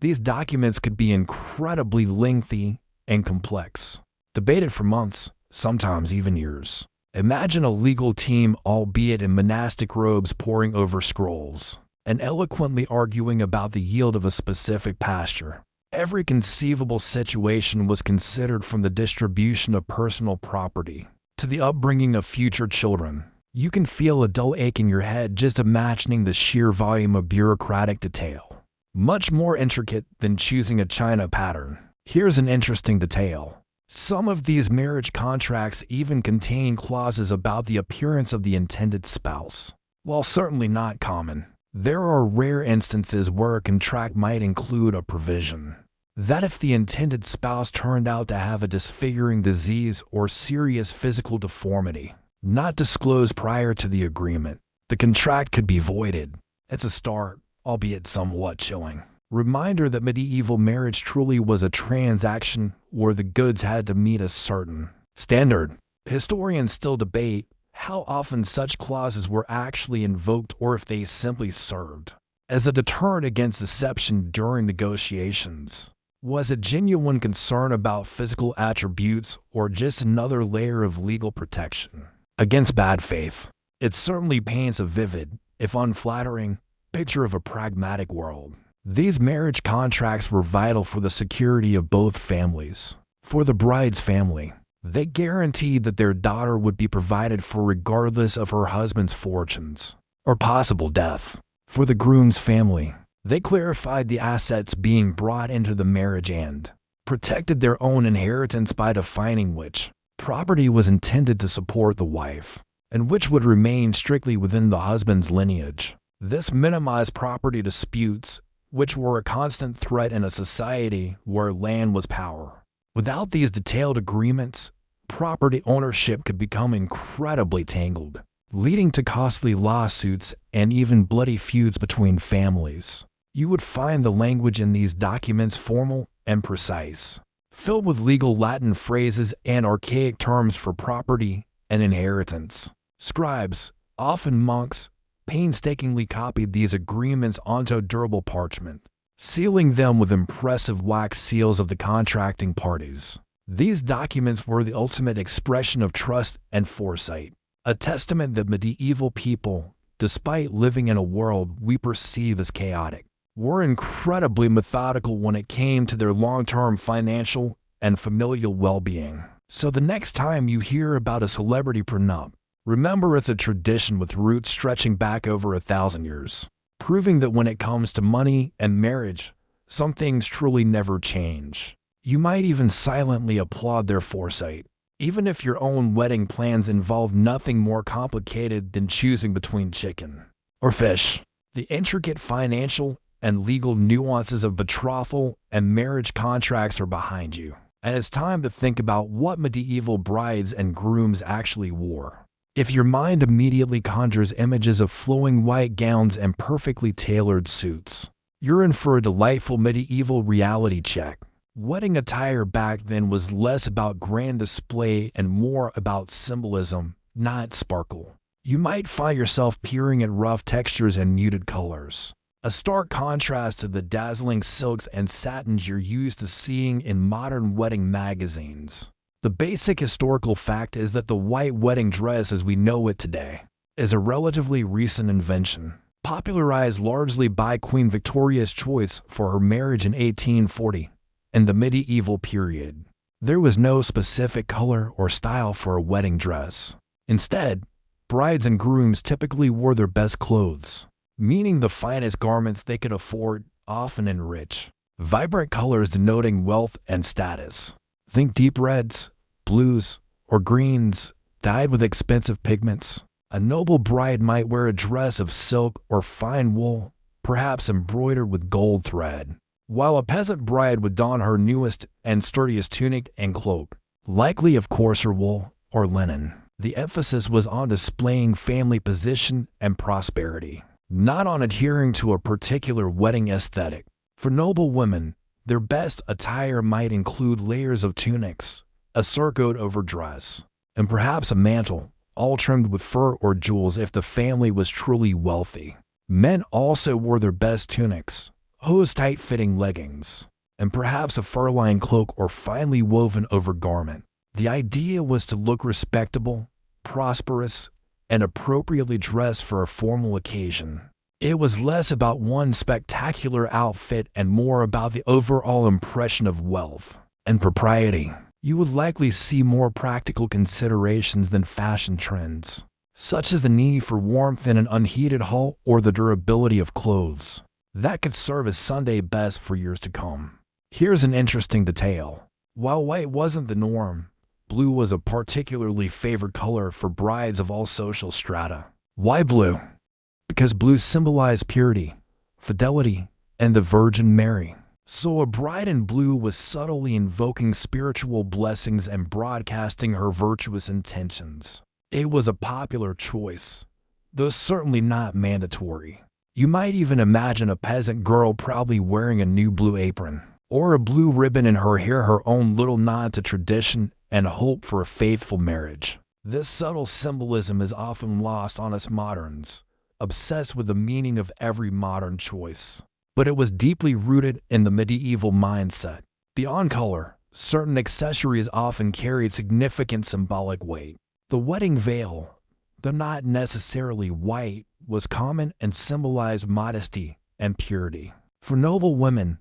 Speaker 1: these documents could be incredibly lengthy and complex, debated for months, sometimes even years. Imagine a legal team, albeit in monastic robes, poring over scrolls and eloquently arguing about the yield of a specific pasture. Every conceivable situation was considered, from the distribution of personal property to the upbringing of future children. You can feel a dull ache in your head just imagining the sheer volume of bureaucratic detail. Much more intricate than choosing a china pattern. Here's an interesting detail. Some of these marriage contracts even contain clauses about the appearance of the intended spouse. While certainly not common, there are rare instances where a contract might include a provision that if the intended spouse turned out to have a disfiguring disease or serious physical deformity, not disclosed prior to the agreement, the contract could be voided. It's a start, albeit somewhat chilling. Reminder that medieval marriage truly was a transaction where the goods had to meet a certain standard. Historians still debate how often such clauses were actually invoked or if they simply served as a deterrent against deception during negotiations. Was it genuine concern about physical attributes or just another layer of legal protection against bad faith? It certainly paints a vivid, if unflattering, picture of a pragmatic world. These marriage contracts were vital for the security of both families. For the bride's family, they guaranteed that their daughter would be provided for regardless of her husband's fortunes or possible death. For the groom's family, they clarified the assets being brought into the marriage and protected their own inheritance by defining which property was intended to support the wife and which would remain strictly within the husband's lineage. This minimized property disputes, which were a constant threat in a society where land was power. Without these detailed agreements, property ownership could become incredibly tangled, leading to costly lawsuits and even bloody feuds between families. You would find the language in these documents formal and precise, filled with legal Latin phrases and archaic terms for property and inheritance. Scribes, often monks, painstakingly copied these agreements onto durable parchment, sealing them with impressive wax seals of the contracting parties. These documents were the ultimate expression of trust and foresight, a testament that medieval people, despite living in a world we perceive as chaotic, were incredibly methodical when it came to their long-term financial and familial well-being. So the next time you hear about a celebrity prenup, remember it's a tradition with roots stretching back over 1,000 years, proving that when it comes to money and marriage, some things truly never change. You might even silently applaud their foresight, even if your own wedding plans involve nothing more complicated than choosing between chicken or fish. The intricate financial and legal nuances of betrothal and marriage contracts are behind you, and it's time to think about what medieval brides and grooms actually wore. If your mind immediately conjures images of flowing white gowns and perfectly tailored suits, you're in for a delightful medieval reality check. Wedding attire back then was less about grand display and more about symbolism, not sparkle. You might find yourself peering at rough textures and muted colors, a stark contrast to the dazzling silks and satins you're used to seeing in modern wedding magazines. The basic historical fact is that the white wedding dress as we know it today is a relatively recent invention, popularized largely by Queen Victoria's choice for her marriage in 1840. In the medieval period, there was no specific color or style for a wedding dress. Instead, brides and grooms typically wore their best clothes, meaning the finest garments they could afford, often in rich, vibrant colors denoting wealth and status. Think deep reds, blues, or greens dyed with expensive pigments. A noble bride might wear a dress of silk or fine wool, perhaps embroidered with gold thread, while a peasant bride would don her newest and sturdiest tunic and cloak, likely of coarser wool or linen. The emphasis was on displaying family position and prosperity, not on adhering to a particular wedding aesthetic. For noble women, their best attire might include layers of tunics, a surcoat over dress, and perhaps a mantle, all trimmed with fur or jewels if the family was truly wealthy. Men also wore their best tunics, hose tight-fitting leggings, and perhaps a fur-lined cloak or finely woven overgarment. The idea was to look respectable, prosperous, and appropriately dressed for a formal occasion. It was less about one spectacular outfit and more about the overall impression of wealth and propriety. You would likely see more practical considerations than fashion trends, such as the need for warmth in an unheated hall or the durability of clothes that could serve as Sunday best for years to come. Here's an interesting detail. While white wasn't the norm, blue was a particularly favored color for brides of all social strata. Why blue? Because blue symbolized purity, fidelity, and the Virgin Mary. So a bride in blue was subtly invoking spiritual blessings and broadcasting her virtuous intentions. It was a popular choice, though certainly not mandatory. You might even imagine a peasant girl proudly wearing a new blue apron, or a blue ribbon in her hair, her own little nod to tradition and hope for a faithful marriage. This subtle symbolism is often lost on us moderns, obsessed with the meaning of every modern choice. But it was deeply rooted in the medieval mindset. Beyond color, certain accessories often carried significant symbolic weight. The wedding veil, though not necessarily white, was common and symbolized modesty and purity. For noble women,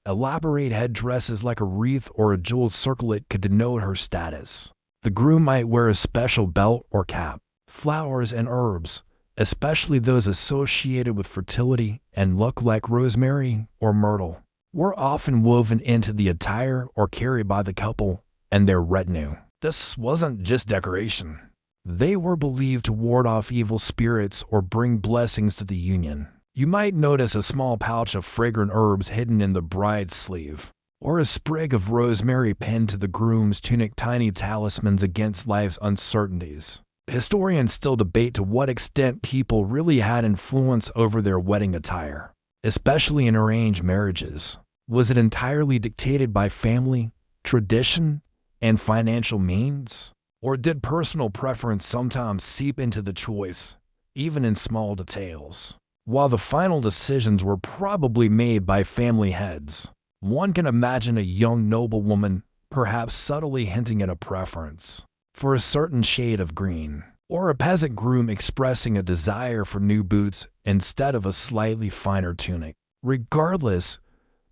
Speaker 1: elaborate headdresses like a wreath or a jeweled circlet could denote her status. The groom might wear a special belt or cap. Flowers and herbs, especially those associated with fertility and luck like rosemary or myrtle, were often woven into the attire or carried by the couple and their retinue. This wasn't just decoration. They were believed to ward off evil spirits or bring blessings to the union. You might notice a small pouch of fragrant herbs hidden in the bride's sleeve, or a sprig of rosemary pinned to the groom's tunic, tiny talismans against life's uncertainties. Historians still debate to what extent people really had influence over their wedding attire, especially in arranged marriages. Was it entirely dictated by family, tradition, and financial means? Or did personal preference sometimes seep into the choice, even in small details? While the final decisions were probably made by family heads, one can imagine a young noblewoman perhaps subtly hinting at a preference for a certain shade of green, or a peasant groom expressing a desire for new boots instead of a slightly finer tunic. Regardless,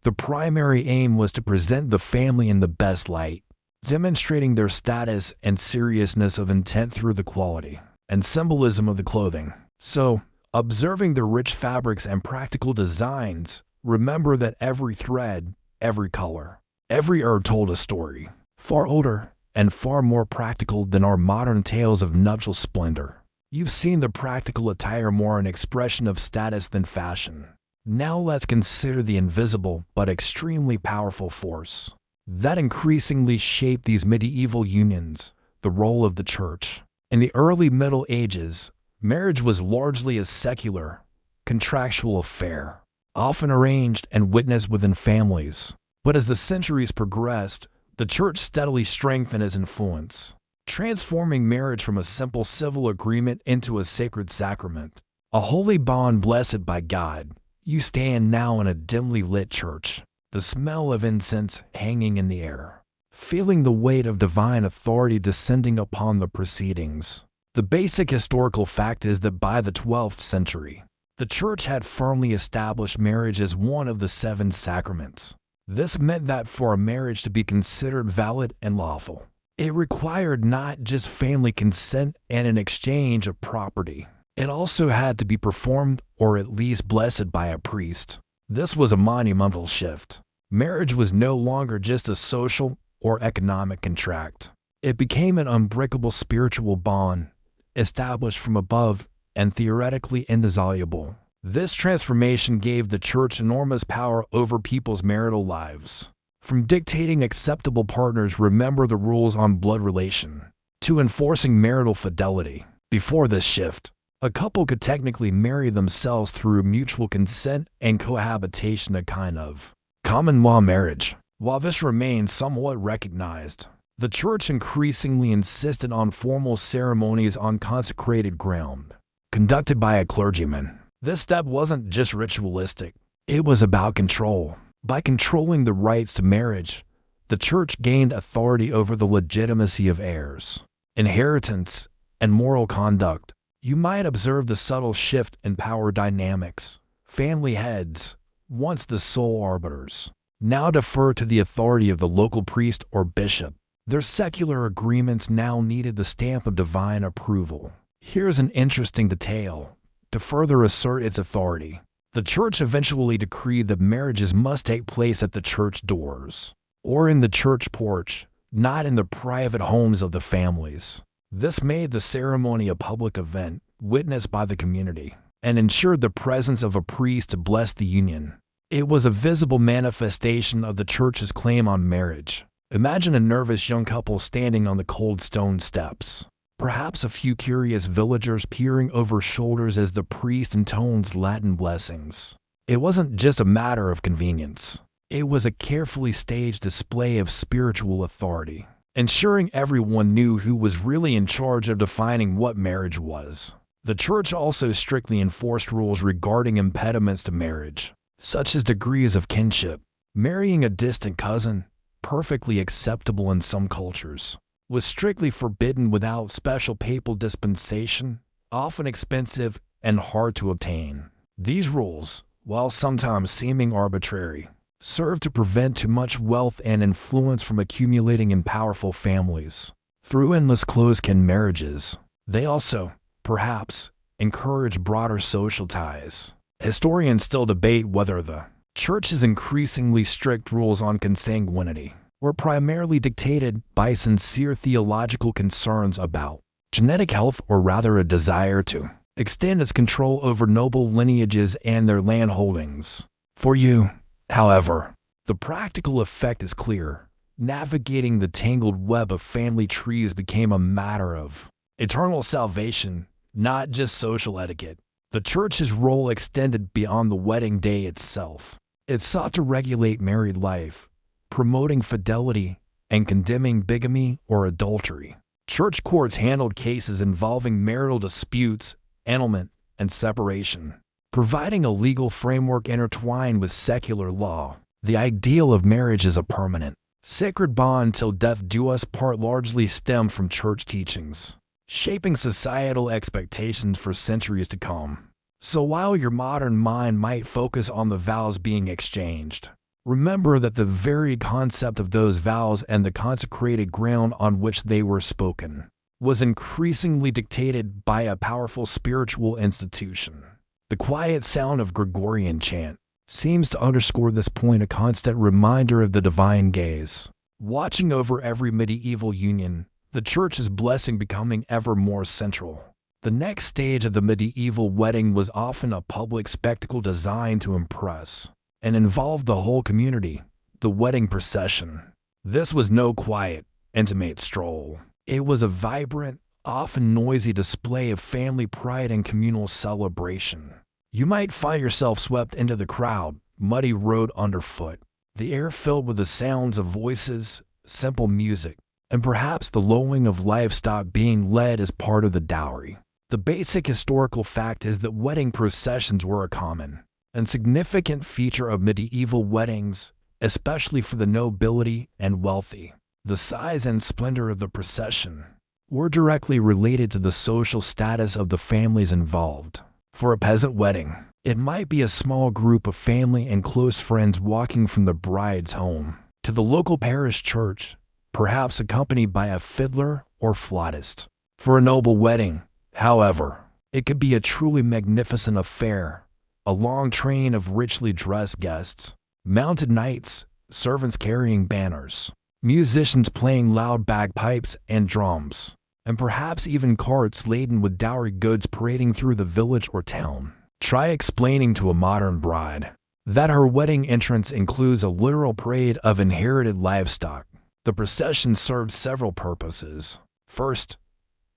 Speaker 1: the primary aim was to present the family in the best light, demonstrating their status and seriousness of intent through the quality and symbolism of the clothing. So, observing the rich fabrics and practical designs, remember that every thread, every color, every herb told a story, far older and far more practical than our modern tales of nuptial splendor. You've seen the practical attire more an expression of status than fashion. Now let's consider the invisible but extremely powerful force that increasingly shaped these medieval unions, the role of the church. In the early Middle Ages, marriage was largely a secular, contractual affair, often arranged and witnessed within families. But as the centuries progressed, the church steadily strengthened its influence, transforming marriage from a simple civil agreement into a sacred sacrament, a holy bond blessed by God. You stand now in a dimly lit church, the smell of incense hanging in the air, feeling the weight of divine authority descending upon the proceedings. The basic historical fact is that by the 12th century, the church had firmly established marriage as one of the 7 sacraments. This meant that for a marriage to be considered valid and lawful, it required not just family consent and an exchange of property. It also had to be performed or at least blessed by a priest. This was a monumental shift. Marriage was no longer just a social or economic contract. It became an unbreakable spiritual bond, established from above and theoretically indissoluble. This transformation gave the church enormous power over people's marital lives. From dictating acceptable partners remember the rules on blood relation, to enforcing marital fidelity. Before this shift, a couple could technically marry themselves through mutual consent and cohabitation, a kind of common law marriage. While this remained somewhat recognized, the church increasingly insisted on formal ceremonies on consecrated ground, conducted by a clergyman. This step wasn't just ritualistic, it was about control. By controlling the rights to marriage, the church gained authority over the legitimacy of heirs, inheritance, and moral conduct. You might observe the subtle shift in power dynamics. Family heads, once the sole arbiters, now defer to the authority of the local priest or bishop. Their secular agreements now needed the stamp of divine approval. Here's an interesting detail. To further assert its authority, the church eventually decreed that marriages must take place at the church doors, or in the church porch, not in the private homes of the families. This made the ceremony a public event, witnessed by the community, and ensured the presence of a priest to bless the union. It was a visible manifestation of the church's claim on marriage. Imagine a nervous young couple standing on the cold stone steps. Perhaps a few curious villagers peering over shoulders as the priest intones Latin blessings. It wasn't just a matter of convenience. It was a carefully staged display of spiritual authority, ensuring everyone knew who was really in charge of defining what marriage was. The church also strictly enforced rules regarding impediments to marriage, such as degrees of kinship. Marrying a distant cousin, perfectly acceptable in some cultures, was strictly forbidden without special papal dispensation, often expensive and hard to obtain. These rules, while sometimes seeming arbitrary, served to prevent too much wealth and influence from accumulating in powerful families. Through endless close-kin marriages, they also, perhaps, encouraged broader social ties. Historians still debate whether the church's increasingly strict rules on consanguinity were primarily dictated by sincere theological concerns about genetic health, or rather a desire to extend its control over noble lineages and their land holdings. For you, however, the practical effect is clear. Navigating the tangled web of family trees became a matter of eternal salvation, not just social etiquette. The church's role extended beyond the wedding day itself. It sought to regulate married life, promoting fidelity and condemning bigamy or adultery. Church courts handled cases involving marital disputes, annulment, and separation, providing a legal framework intertwined with secular law. The ideal of marriage as a permanent, sacred bond till death do us part largely stemmed from church teachings, shaping societal expectations for centuries to come. So while your modern mind might focus on the vows being exchanged, remember that the very concept of those vows and the consecrated ground on which they were spoken was increasingly dictated by a powerful spiritual institution. The quiet sound of Gregorian chant, seems to underscore this point, a constant reminder of the divine gaze watching over every medieval union, the church's blessing becoming ever more central. The next stage of the medieval wedding was often a public spectacle designed to impress and involved the whole community, the wedding procession. This was no quiet, intimate stroll. It was a vibrant, often noisy display of family pride and communal celebration. You might find yourself swept into the crowd, muddy road underfoot, the air filled with the sounds of voices, simple music, and perhaps the lowing of livestock being led as part of the dowry. The basic historical fact is that wedding processions were a common and significant feature of medieval weddings, especially for the nobility and wealthy. The size and splendor of the procession were directly related to the social status of the families involved. For a peasant wedding, it might be a small group of family and close friends walking from the bride's home to the local parish church, perhaps accompanied by a fiddler or flautist. For a noble wedding, however, it could be a truly magnificent affair, a long train of richly dressed guests, mounted knights, servants carrying banners, musicians playing loud bagpipes and drums, and perhaps even carts laden with dowry goods parading through the village or town. Try explaining to a modern bride that her wedding entrance includes a literal parade of inherited livestock. The procession served several purposes. First,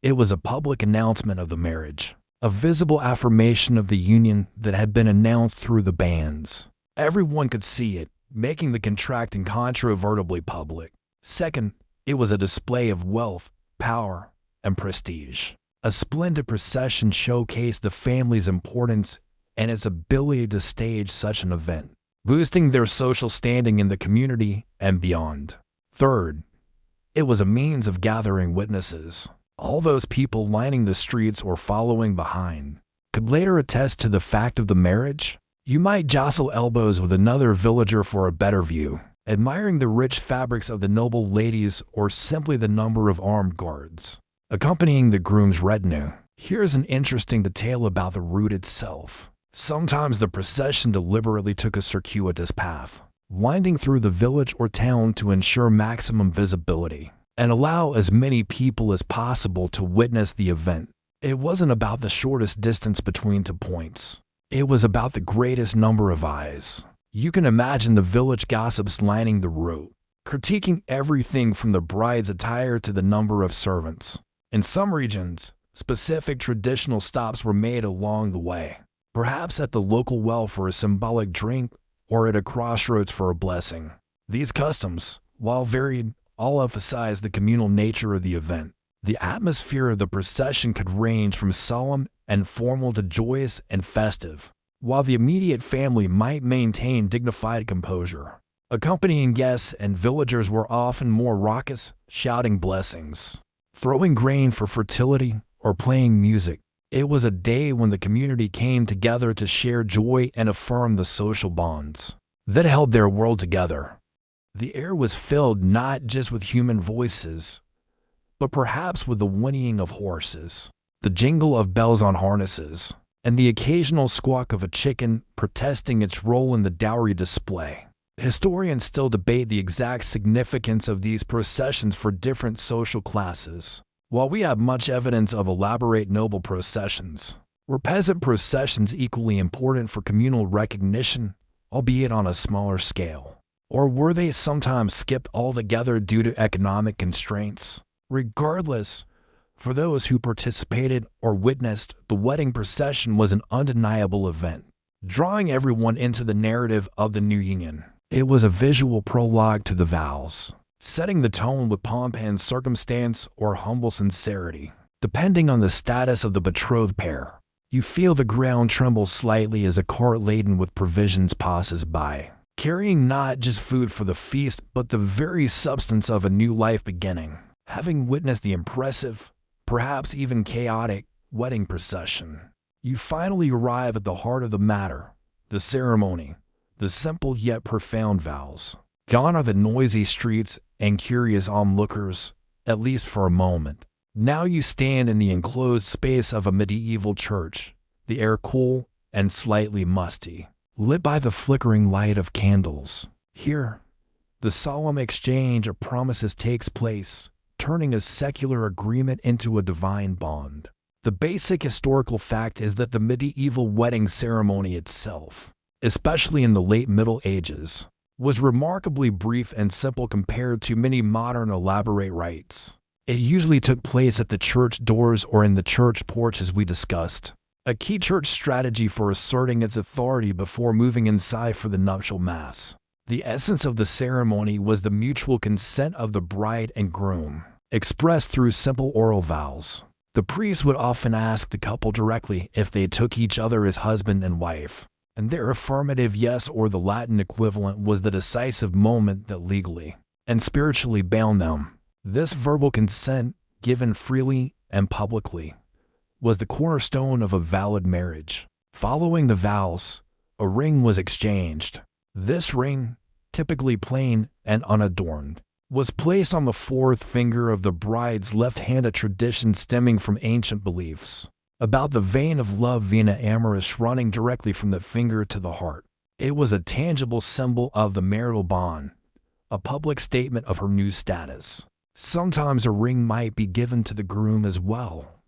Speaker 1: it was a public announcement of the marriage, a visible affirmation of the union that had been announced through the bands. Everyone could see it, making the contract incontrovertibly public. Second, it was a display of wealth, power, and prestige. A splendid procession showcased the family's importance and its ability to stage such an event, boosting their social standing in the community and beyond. Third, it was a means of gathering witnesses. All those people lining the streets or following behind could later attest to the fact of the marriage. You might jostle elbows with another villager for a better view, admiring the rich fabrics of the noble ladies or simply the number of armed guards accompanying the groom's retinue. Here's an interesting detail about the route itself. Sometimes the procession deliberately took a circuitous path, winding through the village or town to ensure maximum visibility and allow as many people as possible to witness the event. It wasn't about the shortest distance between 2 points. It was about the greatest number of eyes. You can imagine the village gossips lining the route, critiquing everything from the bride's attire to the number of servants. In some regions, specific traditional stops were made along the way, perhaps at the local well for a symbolic drink or at a crossroads for a blessing. These customs, while varied, all emphasize the communal nature of the event. The atmosphere of the procession could range from solemn and formal to joyous and festive, while the immediate family might maintain dignified composure. Accompanying guests and villagers were often more raucous, shouting blessings, throwing grain for fertility, or playing music. It was a day when the community came together to share joy and affirm the social bonds that held their world together. The air was filled not just with human voices, but perhaps with the whinnying of horses, the jingle of bells on harnesses, and the occasional squawk of a chicken protesting its role in the dowry display. Historians still debate the exact significance of these processions for different social classes. While we have much evidence of elaborate noble processions, were peasant processions equally important for communal recognition, albeit on a smaller scale? Or were they sometimes skipped altogether due to economic constraints? Regardless, for those who participated or witnessed, the wedding procession was an undeniable event, drawing everyone into the narrative of the new union. It was a visual prologue to the vows, setting the tone with pomp and circumstance or humble sincerity, depending on the status of the betrothed pair. You feel the ground tremble slightly as a cart laden with provisions passes by, carrying not just food for the feast, but the very substance of a new life beginning. Having witnessed the impressive, perhaps even chaotic, wedding procession, you finally arrive at the heart of the matter, the ceremony, the simple yet profound vows. Gone are the noisy streets and curious onlookers, at least for a moment. Now you stand in the enclosed space of a medieval church, the air cool and slightly musty, lit by the flickering light of candles. Here, the solemn exchange of promises takes place, turning a secular agreement into a divine bond. The basic historical fact is that the medieval wedding ceremony itself, especially in the late Middle Ages, was remarkably brief and simple compared to many modern elaborate rites. It usually took place at the church doors or in the church porch, as we discussed, a key church strategy for asserting its authority before moving inside for the nuptial mass. The essence of the ceremony was the mutual consent of the bride and groom, expressed through simple oral vows. The priest would often ask the couple directly if they took each other as husband and wife, and their affirmative yes, or the Latin equivalent, was the decisive moment that legally and spiritually bound them. This verbal consent, given freely and publicly, was the cornerstone of a valid marriage. Following the vows, a ring was exchanged. This ring, typically plain and unadorned, was placed on the fourth finger of the bride's left hand, a tradition stemming from ancient beliefs about the vein of love, vena amoris, running directly from the finger to the heart. It was a tangible symbol of the marital bond, a public statement of her new status. Sometimes a ring might be given to the groom as well,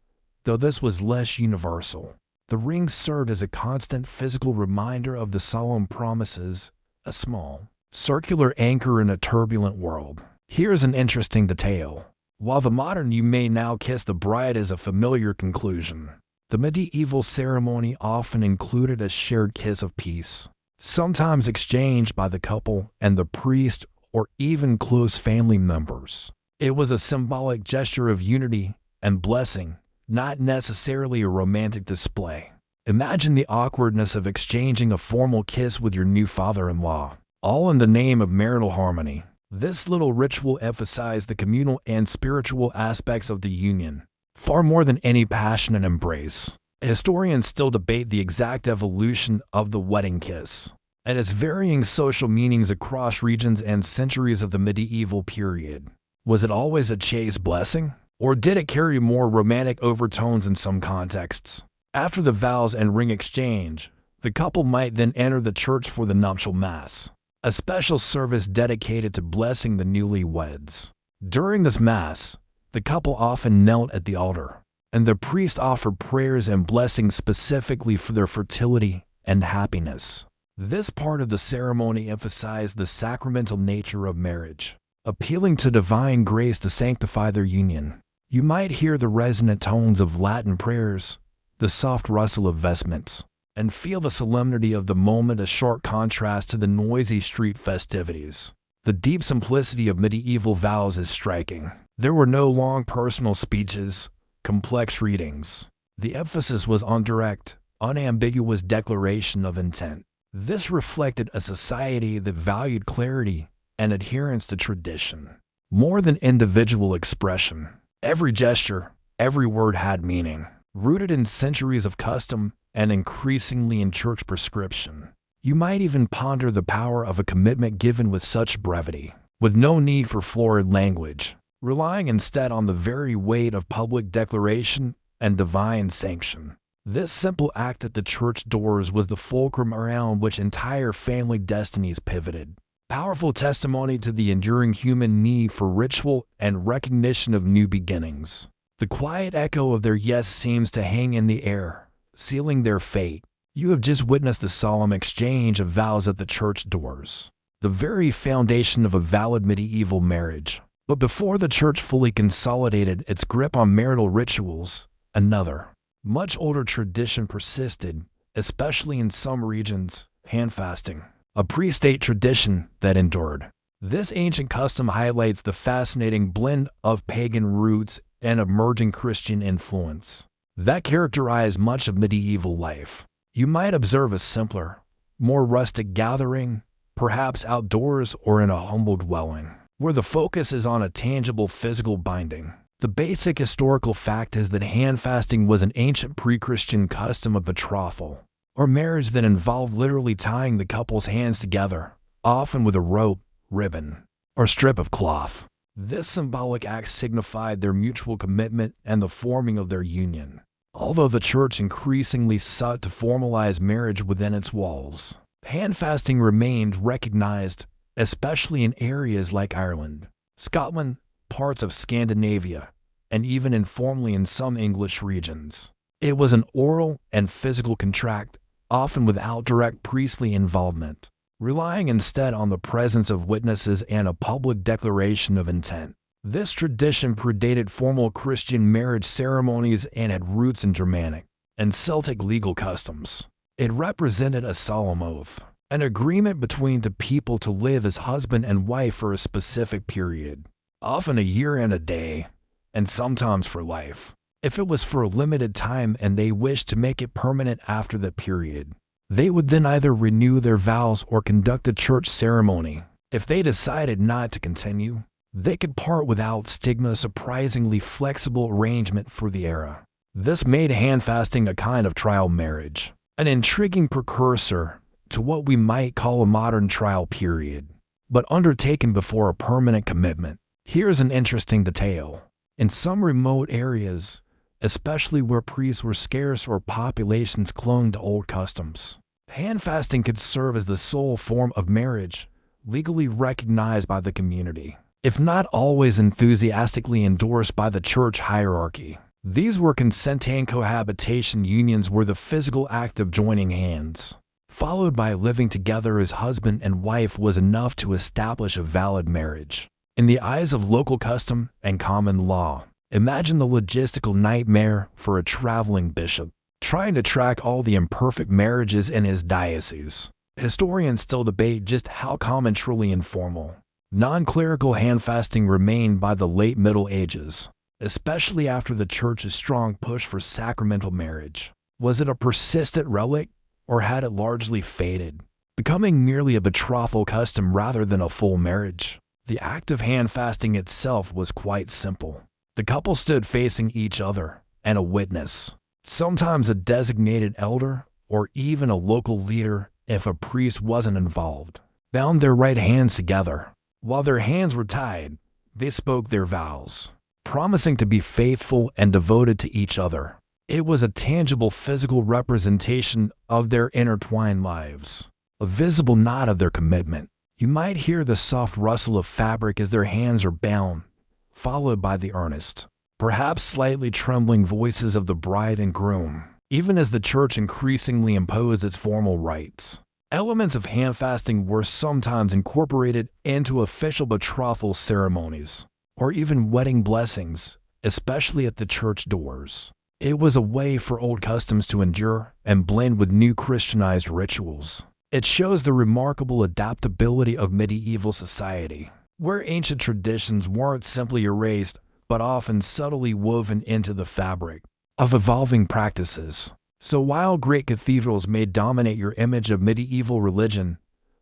Speaker 1: though this was less universal. The ring served as a constant physical reminder of the solemn promises, a small, circular anchor in a turbulent world. Here's an interesting detail. While the modern "you may now kiss the bride" is a familiar conclusion, the medieval ceremony often included a shared kiss of peace, sometimes exchanged by the couple and the priest or even close family members. It was a symbolic gesture of unity and blessing, not necessarily a romantic display. Imagine the awkwardness of exchanging a formal kiss with your new father-in-law, all in the name of marital harmony. This little ritual emphasized the communal and spiritual aspects of the union, far more than any passionate embrace. Historians still debate the exact evolution of the wedding kiss and its varying social meanings across regions and centuries of the medieval period. Was it always a chaste blessing, or did it carry more romantic overtones in some contexts? After the vows and ring exchange, the couple might then enter the church for the nuptial mass, a special service dedicated to blessing the newlyweds. During this mass, the couple often knelt at the altar, and the priest offered prayers and blessings specifically for their fertility and happiness. This part of the ceremony emphasized the sacramental nature of marriage, appealing to divine grace to sanctify their union. You might hear the resonant tones of Latin prayers, the soft rustle of vestments, and feel the solemnity of the moment, a sharp contrast to the noisy street festivities. The deep simplicity of medieval vows is striking. There were no long personal speeches, complex readings. The emphasis was on direct, unambiguous declaration of intent. This reflected a society that valued clarity and adherence to tradition, more than individual expression. Every gesture, every word had meaning, rooted in centuries of custom and increasingly in church prescription. You might even ponder the power of a commitment given with such brevity, with no need for florid language, relying instead on the very weight of public declaration and divine sanction. This simple act at the church doors was the fulcrum around which entire family destinies pivoted. Powerful testimony to the enduring human need for ritual and recognition of new beginnings. The quiet echo of their yes seems to hang in the air, sealing their fate. You have just witnessed the solemn exchange of vows at the church doors, the very foundation of a valid medieval marriage. But before the church fully consolidated its grip on marital rituals, another, much older tradition persisted, especially in some regions: hand fasting, a pre-state tradition that endured. This ancient custom highlights the fascinating blend of pagan roots and emerging Christian influence that characterized much of medieval life. You might observe a simpler, more rustic gathering, perhaps outdoors or in a humble dwelling, where the focus is on a tangible physical binding. The basic historical fact is that hand fasting was an ancient pre-Christian custom of betrothal, or marriage, that involved literally tying the couple's hands together, often with a rope, ribbon, or strip of cloth. This symbolic act signified their mutual commitment and the forming of their union. Although the church increasingly sought to formalize marriage within its walls, Handfasting remained recognized, especially in areas like Ireland, Scotland, parts of Scandinavia, and even informally in some English regions. It was an oral and physical contract, often without direct priestly involvement, relying instead on the presence of witnesses and a public declaration of intent. This tradition predated formal Christian marriage ceremonies and had roots in Germanic and Celtic legal customs. It represented a solemn oath, an agreement between the people to live as husband and wife for a specific period, often a year and a day, and sometimes for life. If it was for a limited time and they wished to make it permanent after the period, they would then either renew their vows or conduct a church ceremony. If they decided not to continue, they could part without stigma, a surprisingly flexible arrangement for the era. This made handfasting a kind of trial marriage, an intriguing precursor to what we might call a modern trial period, but undertaken before a permanent commitment. Here's an interesting detail. In some remote areas, especially where priests were scarce or populations clung to old customs, handfasting could serve as the sole form of marriage legally recognized by the community, if not always enthusiastically endorsed by the church hierarchy. These were consenting cohabitation unions where the physical act of joining hands, followed by living together as husband and wife, was enough to establish a valid marriage. In the eyes of local custom and common law, imagine the logistical nightmare for a traveling bishop, trying to track all the imperfect marriages in his diocese. Historians still debate just how common truly informal, non-clerical handfasting remained by the late Middle Ages, especially after the Church's strong push for sacramental marriage. Was it a persistent relic, or had it largely faded, becoming merely a betrothal custom rather than a full marriage? The act of handfasting itself was quite simple. The couple stood facing each other, and a witness, sometimes a designated elder or even a local leader if a priest wasn't involved, bound their right hands together. While their hands were tied, they spoke their vows, promising to be faithful and devoted to each other. It was a tangible physical representation of their intertwined lives, a visible nod of their commitment. You might hear the soft rustle of fabric as their hands are bound, followed by the earnest, perhaps slightly trembling voices of the bride and groom. Even as the church increasingly imposed its formal rites, elements of handfasting were sometimes incorporated into official betrothal ceremonies, or even wedding blessings, especially at the church doors. It was a way for old customs to endure and blend with new Christianized rituals. It shows the remarkable adaptability of medieval society, where ancient traditions weren't simply erased, but often subtly woven into the fabric of evolving practices. So while great cathedrals may dominate your image of medieval religion,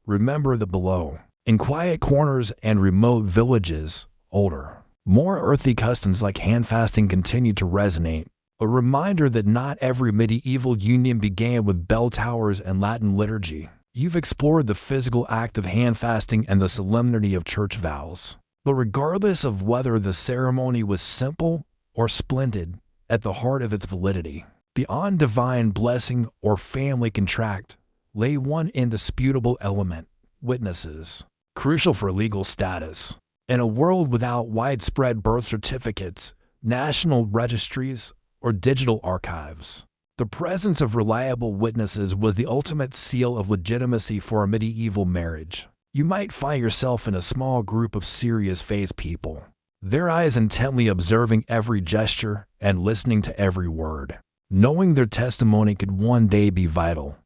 Speaker 1: remember the below. In quiet corners and remote villages, older, more earthy customs like handfasting continue to resonate, a reminder that not every medieval union began with bell towers and Latin liturgy. You've explored the physical act of handfasting and the solemnity of church vows. But regardless of whether the ceremony was simple or splendid, at the heart of its validity, beyond divine blessing or family contract, lay one indisputable element: witnesses, crucial for legal status. In a world without widespread birth certificates, national registries, or digital archives, the presence of reliable witnesses was the ultimate seal of legitimacy for a medieval marriage. You might find yourself in a small group of serious-faced people, their eyes intently observing every gesture and listening to every word, knowing their testimony could one day be vital.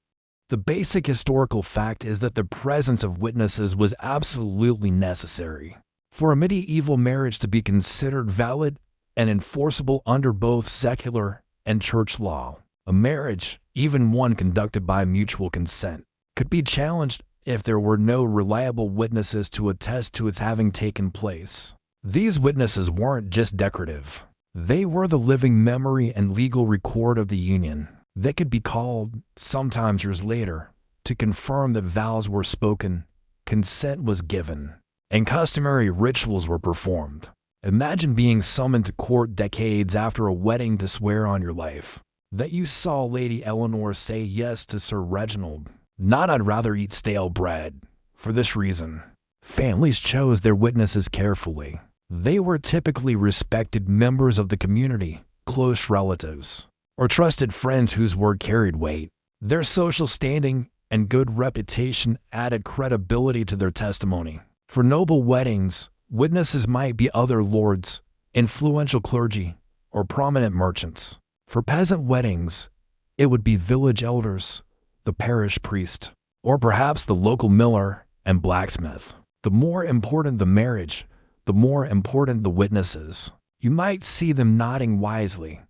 Speaker 1: The basic historical fact is that the presence of witnesses was absolutely necessary for a medieval marriage to be considered valid and enforceable under both secular and church law. A marriage, even one conducted by mutual consent, could be challenged if there were no reliable witnesses to attest to its having taken place. These witnesses weren't just decorative. They were the living memory and legal record of the union. They could be called, sometimes years later, to confirm that vows were spoken, consent was given, and customary rituals were performed. Imagine being summoned to court decades after a wedding to swear on your life that you saw Lady Eleanor say yes to Sir Reginald, Not I'd rather eat stale bread. For this reason, families chose their witnesses carefully. They were typically respected members of the community, close relatives, or trusted friends whose word carried weight. Their social standing and good reputation added credibility to their testimony. For noble weddings, witnesses might be other lords, influential clergy, or prominent merchants. For peasant weddings, it would be village elders, the parish priest, or perhaps the local miller and blacksmith. The more important the marriage, the more important the witnesses. You might see them nodding wisely,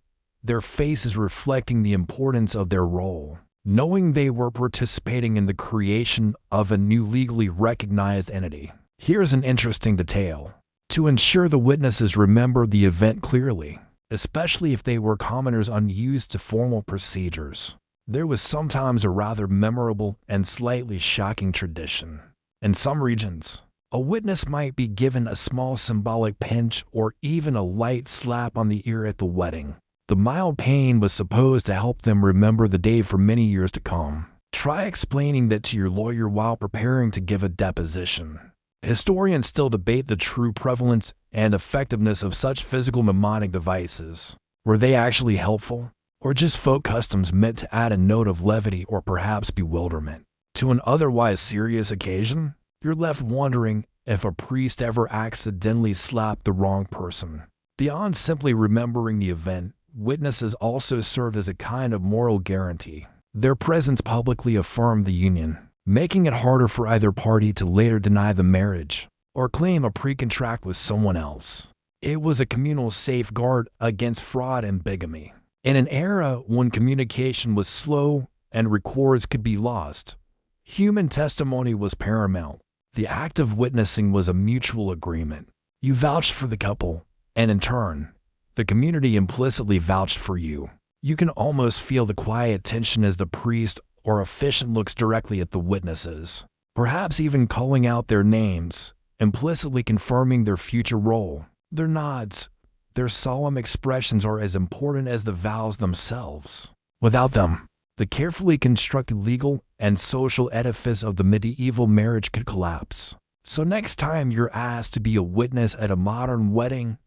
Speaker 1: their faces reflecting the importance of their role, knowing they were participating in the creation of a new legally recognized entity. Here's an interesting detail. To ensure the witnesses remember the event clearly, especially if they were commoners unused to formal procedures, there was sometimes a rather memorable and slightly shocking tradition. In some regions, a witness might be given a small symbolic pinch or even a light slap on the ear at the wedding. The mild pain was supposed to help them remember the day for many years to come. Try explaining that to your lawyer while preparing to give a deposition. Historians still debate the true prevalence and effectiveness of such physical mnemonic devices. Were they actually helpful, or just folk customs meant to add a note of levity or perhaps bewilderment? To an otherwise serious occasion, you're left wondering if a priest ever accidentally slapped the wrong person. Beyond simply remembering the event, witnesses also served as a kind of moral guarantee. Their presence publicly affirmed the union, making it harder for either party to later deny the marriage or claim a pre-contract with someone else. It was a communal safeguard against fraud and bigamy. In an era when communication was slow and records could be lost, human testimony was paramount. The act of witnessing was a mutual agreement. You vouched for the couple, and in turn, the community implicitly vouched for you. You can almost feel the quiet tension as the priest or officiant looks directly at the witnesses, perhaps even calling out their names, implicitly confirming their future role. Their nods, their solemn expressions are as important as the vows themselves. Without them, the carefully constructed legal and social edifice of the medieval marriage could collapse. So next time you're asked to be a witness at a modern wedding,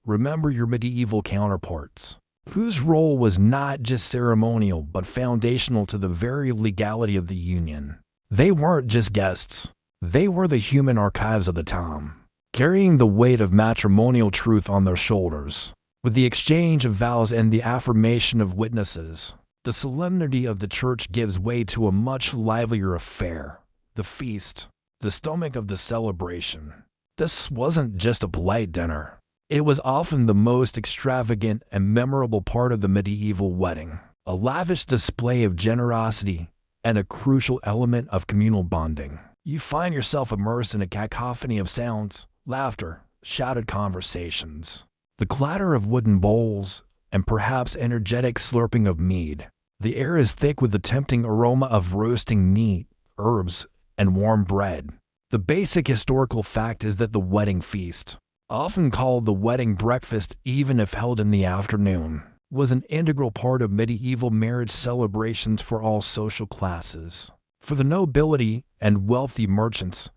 Speaker 1: remember your medieval counterparts, whose role was not just ceremonial but foundational to the very legality of the union. They weren't just guests. They were the human archives of the time, carrying the weight of matrimonial truth on their shoulders. With the exchange of vows and the affirmation of witnesses, the solemnity of the church gives way to a much livelier affair, the feast, the stomach of the celebration. This wasn't just a polite dinner. It was often the most extravagant and memorable part of the medieval wedding, a lavish display of generosity and a crucial element of communal bonding. You find yourself immersed in a cacophony of sounds, laughter, shouted conversations, the clatter of wooden bowls, and perhaps energetic slurping of mead. The air is thick with the tempting aroma of roasting meat, herbs, and warm bread. The basic historical fact is that the wedding feast, often called the wedding breakfast even if held in the afternoon, was an integral part of medieval marriage celebrations for all social classes. For the nobility and wealthy merchants,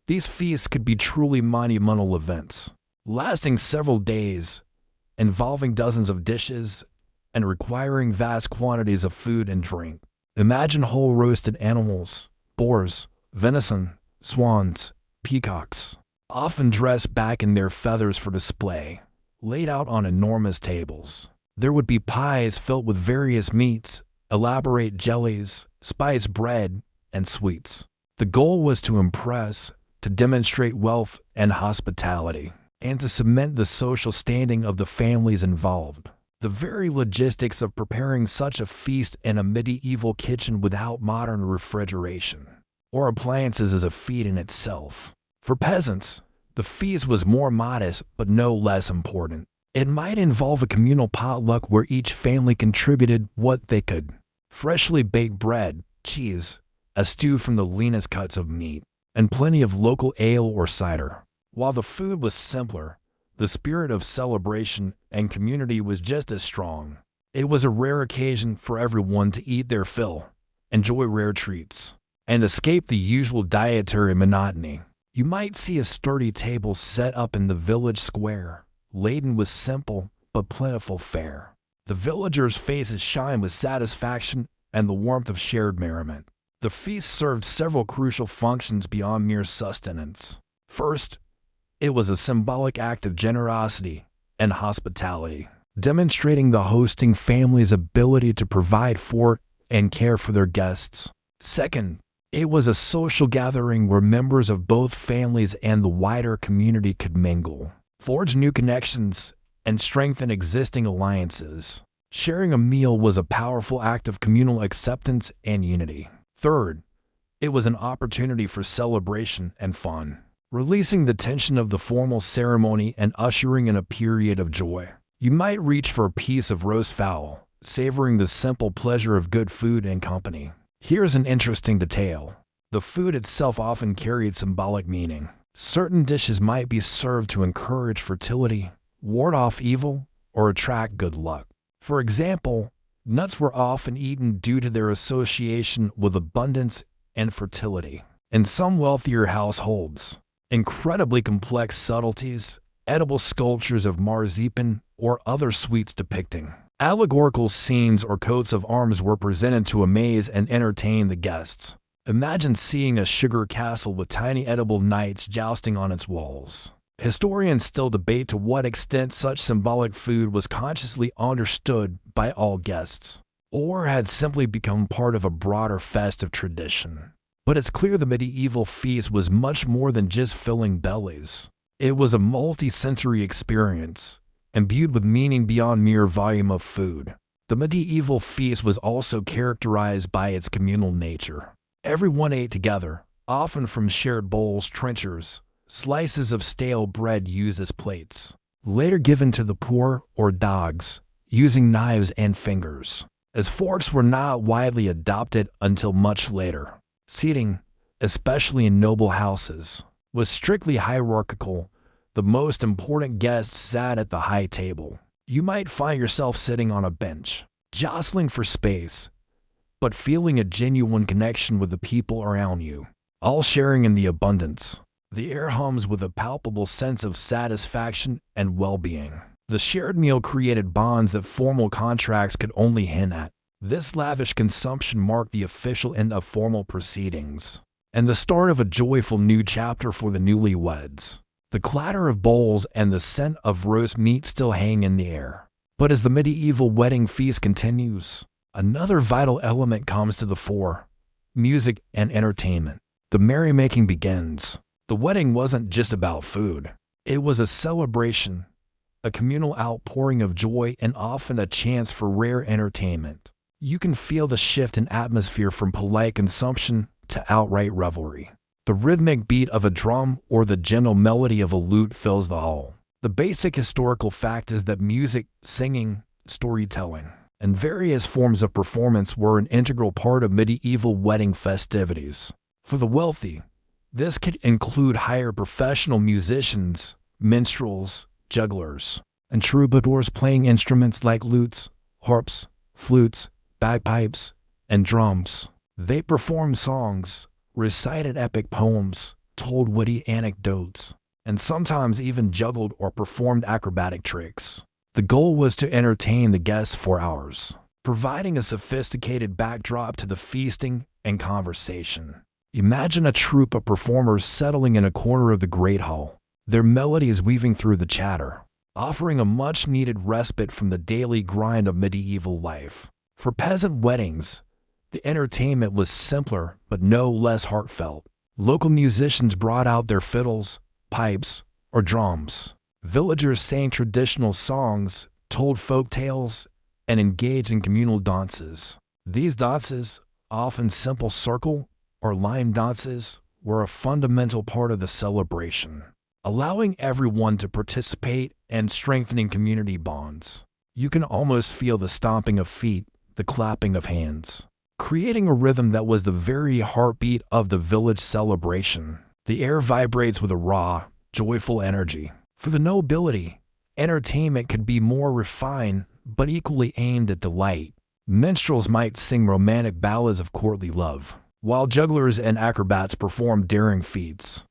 Speaker 1: these feasts could be truly monumental events, lasting several days, involving dozens of dishes, and requiring vast quantities of food and drink. Imagine whole roasted animals, boars, venison, swans, peacocks, often dressed back in their feathers for display, laid out on enormous tables. There would be pies filled with various meats, elaborate jellies, spiced bread, and sweets. The goal was to impress, to demonstrate wealth and hospitality, and to cement the social standing of the families involved. The very logistics of preparing such a feast in a medieval kitchen without modern refrigeration or appliances is a feat in itself. For peasants, the feast was more modest but no less important. It might involve a communal potluck where each family contributed what they could: freshly baked bread, cheese, a stew from the leanest cuts of meat, and plenty of local ale or cider. While the food was simpler, the spirit of celebration and community was just as strong. It was a rare occasion for everyone to eat their fill, enjoy rare treats, and escape the usual dietary monotony. You might see a sturdy table set up in the village square, laden with simple but plentiful fare. The villagers' faces shine with satisfaction and the warmth of shared merriment. The feast served several crucial functions beyond mere sustenance. First, it was a symbolic act of generosity and hospitality, demonstrating the hosting family's ability to provide for and care for their guests. Second, it was a social gathering where members of both families and the wider community could mingle, forge new connections, and strengthen existing alliances. Sharing a meal was a powerful act of communal acceptance and unity. Third, it was an opportunity for celebration and fun, releasing the tension of the formal ceremony and ushering in a period of joy. You might reach for a piece of roast fowl, savoring the simple pleasure of good food and company. Here's an interesting detail. The food itself often carried symbolic meaning. Certain dishes might be served to encourage fertility, ward off evil, or attract good luck. For example, nuts were often eaten due to their association with abundance and fertility. In some wealthier households, incredibly complex subtleties, edible sculptures of marzipan, or other sweets depicting allegorical scenes or coats of arms were presented to amaze and entertain the guests. Imagine seeing a sugar castle with tiny edible knights jousting on its walls. Historians still debate to what extent such symbolic food was consciously understood by all guests, or had simply become part of a broader festive tradition. But it's clear the medieval feast was much more than just filling bellies. It was a multi-sensory experience, imbued with meaning beyond mere volume of food. The medieval feast was also characterized by its communal nature. Everyone ate together, often from shared bowls, trenchers, slices of stale bread used as plates, later given to the poor or dogs, using knives and fingers, as forks were not widely adopted until much later. Seating, especially in noble houses, was strictly hierarchical. The most important guests sat at the high table. You might find yourself sitting on a bench, jostling for space, but feeling a genuine connection with the people around you, all sharing in the abundance. The air hums with a palpable sense of satisfaction and well-being. The shared meal created bonds that formal contracts could only hint at. This lavish consumption marked the official end of formal proceedings, and the start of a joyful new chapter for the newlyweds. The clatter of bowls and the scent of roast meat still hang in the air. But as the medieval wedding feast continues, another vital element comes to the fore: music and entertainment. The merrymaking begins. The wedding wasn't just about food. It was a celebration, a communal outpouring of joy, and often a chance for rare entertainment. You can feel the shift in atmosphere from polite consumption to outright revelry. The rhythmic beat of a drum or the gentle melody of a lute fills the hall. The basic historical fact is that music, singing, storytelling, and various forms of performance were an integral part of medieval wedding festivities. For the wealthy, this could include hired professional musicians, minstrels, jugglers, and troubadours playing instruments like lutes, harps, flutes, bagpipes, and drums. They performed songs, recited epic poems, told witty anecdotes, and sometimes even juggled or performed acrobatic tricks. The goal was to entertain the guests for hours, providing a sophisticated backdrop to the feasting and conversation. Imagine a troupe of performers settling in a corner of the great hall, their melodies weaving through the chatter, offering a much-needed respite from the daily grind of medieval life. For peasant weddings, the entertainment was simpler but no less heartfelt. Local musicians brought out their fiddles, pipes, or drums. Villagers sang traditional songs, told folk tales, and engaged in communal dances. These dances, often simple circle or line dances, were a fundamental part of the celebration, allowing everyone to participate and strengthening community bonds. You can almost feel the stomping of feet, the clapping of hands, creating a rhythm that was the very heartbeat of the village celebration. The air vibrates with a raw, joyful energy. For the nobility, entertainment could be more refined but equally aimed at delight. Minstrels might sing romantic ballads of courtly love, while jugglers and acrobats performed daring feats.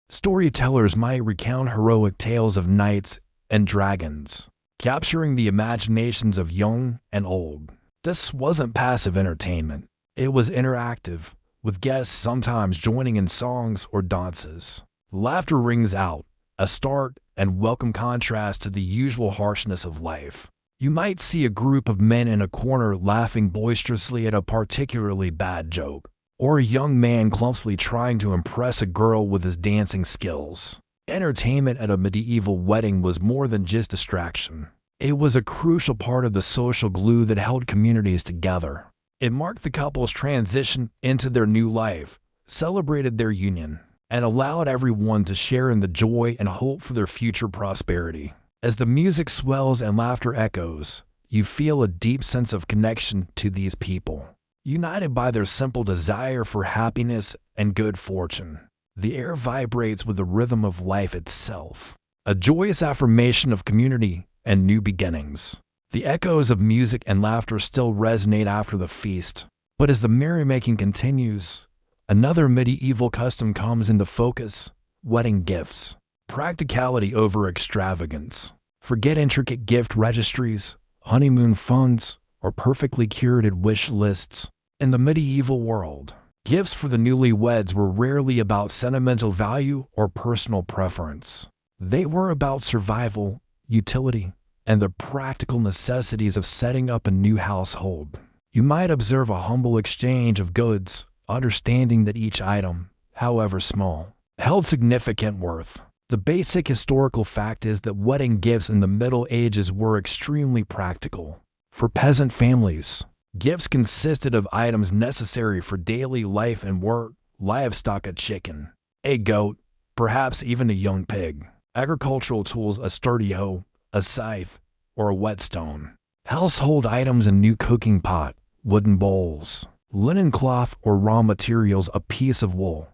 Speaker 1: Storytellers might recount heroic tales of knights and dragons, capturing the imaginations of young and old. This wasn't passive entertainment. It was interactive, with guests sometimes joining in songs or dances. Laughter rings out, a stark and welcome contrast to the usual harshness of life. You might see a group of men in a corner laughing boisterously at a particularly bad joke, or a young man clumsily trying to impress a girl with his dancing skills. Entertainment at a medieval wedding was more than just distraction. It was a crucial part of the social glue that held communities together. It marked the couple's transition into their new life, celebrated their union, and allowed everyone to share in the joy and hope for their future prosperity. As the music swells and laughter echoes, you feel a deep sense of connection to these people, united by their simple desire for happiness and good fortune. The air vibrates with the rhythm of life itself, a joyous affirmation of community and new beginnings. The echoes of music and laughter still resonate after the feast, but as the merrymaking continues, another medieval custom comes into focus: wedding gifts. Practicality over extravagance. Forget intricate gift registries, honeymoon funds, or perfectly curated wish lists. In the medieval world, gifts for the newlyweds were rarely about sentimental value or personal preference. They were about survival, utility, and the practical necessities of setting up a new household. You might observe a humble exchange of goods, understanding that each item, however small, held significant worth. The basic historical fact is that wedding gifts in the Middle Ages were extremely practical. For peasant families, gifts consisted of items necessary for daily life and work: livestock, a chicken, a goat, perhaps even a young pig; agricultural tools, a sturdy hoe, a scythe, or a whetstone; household items, a new cooking pot, wooden bowls; linen cloth or raw materials, a piece of wool,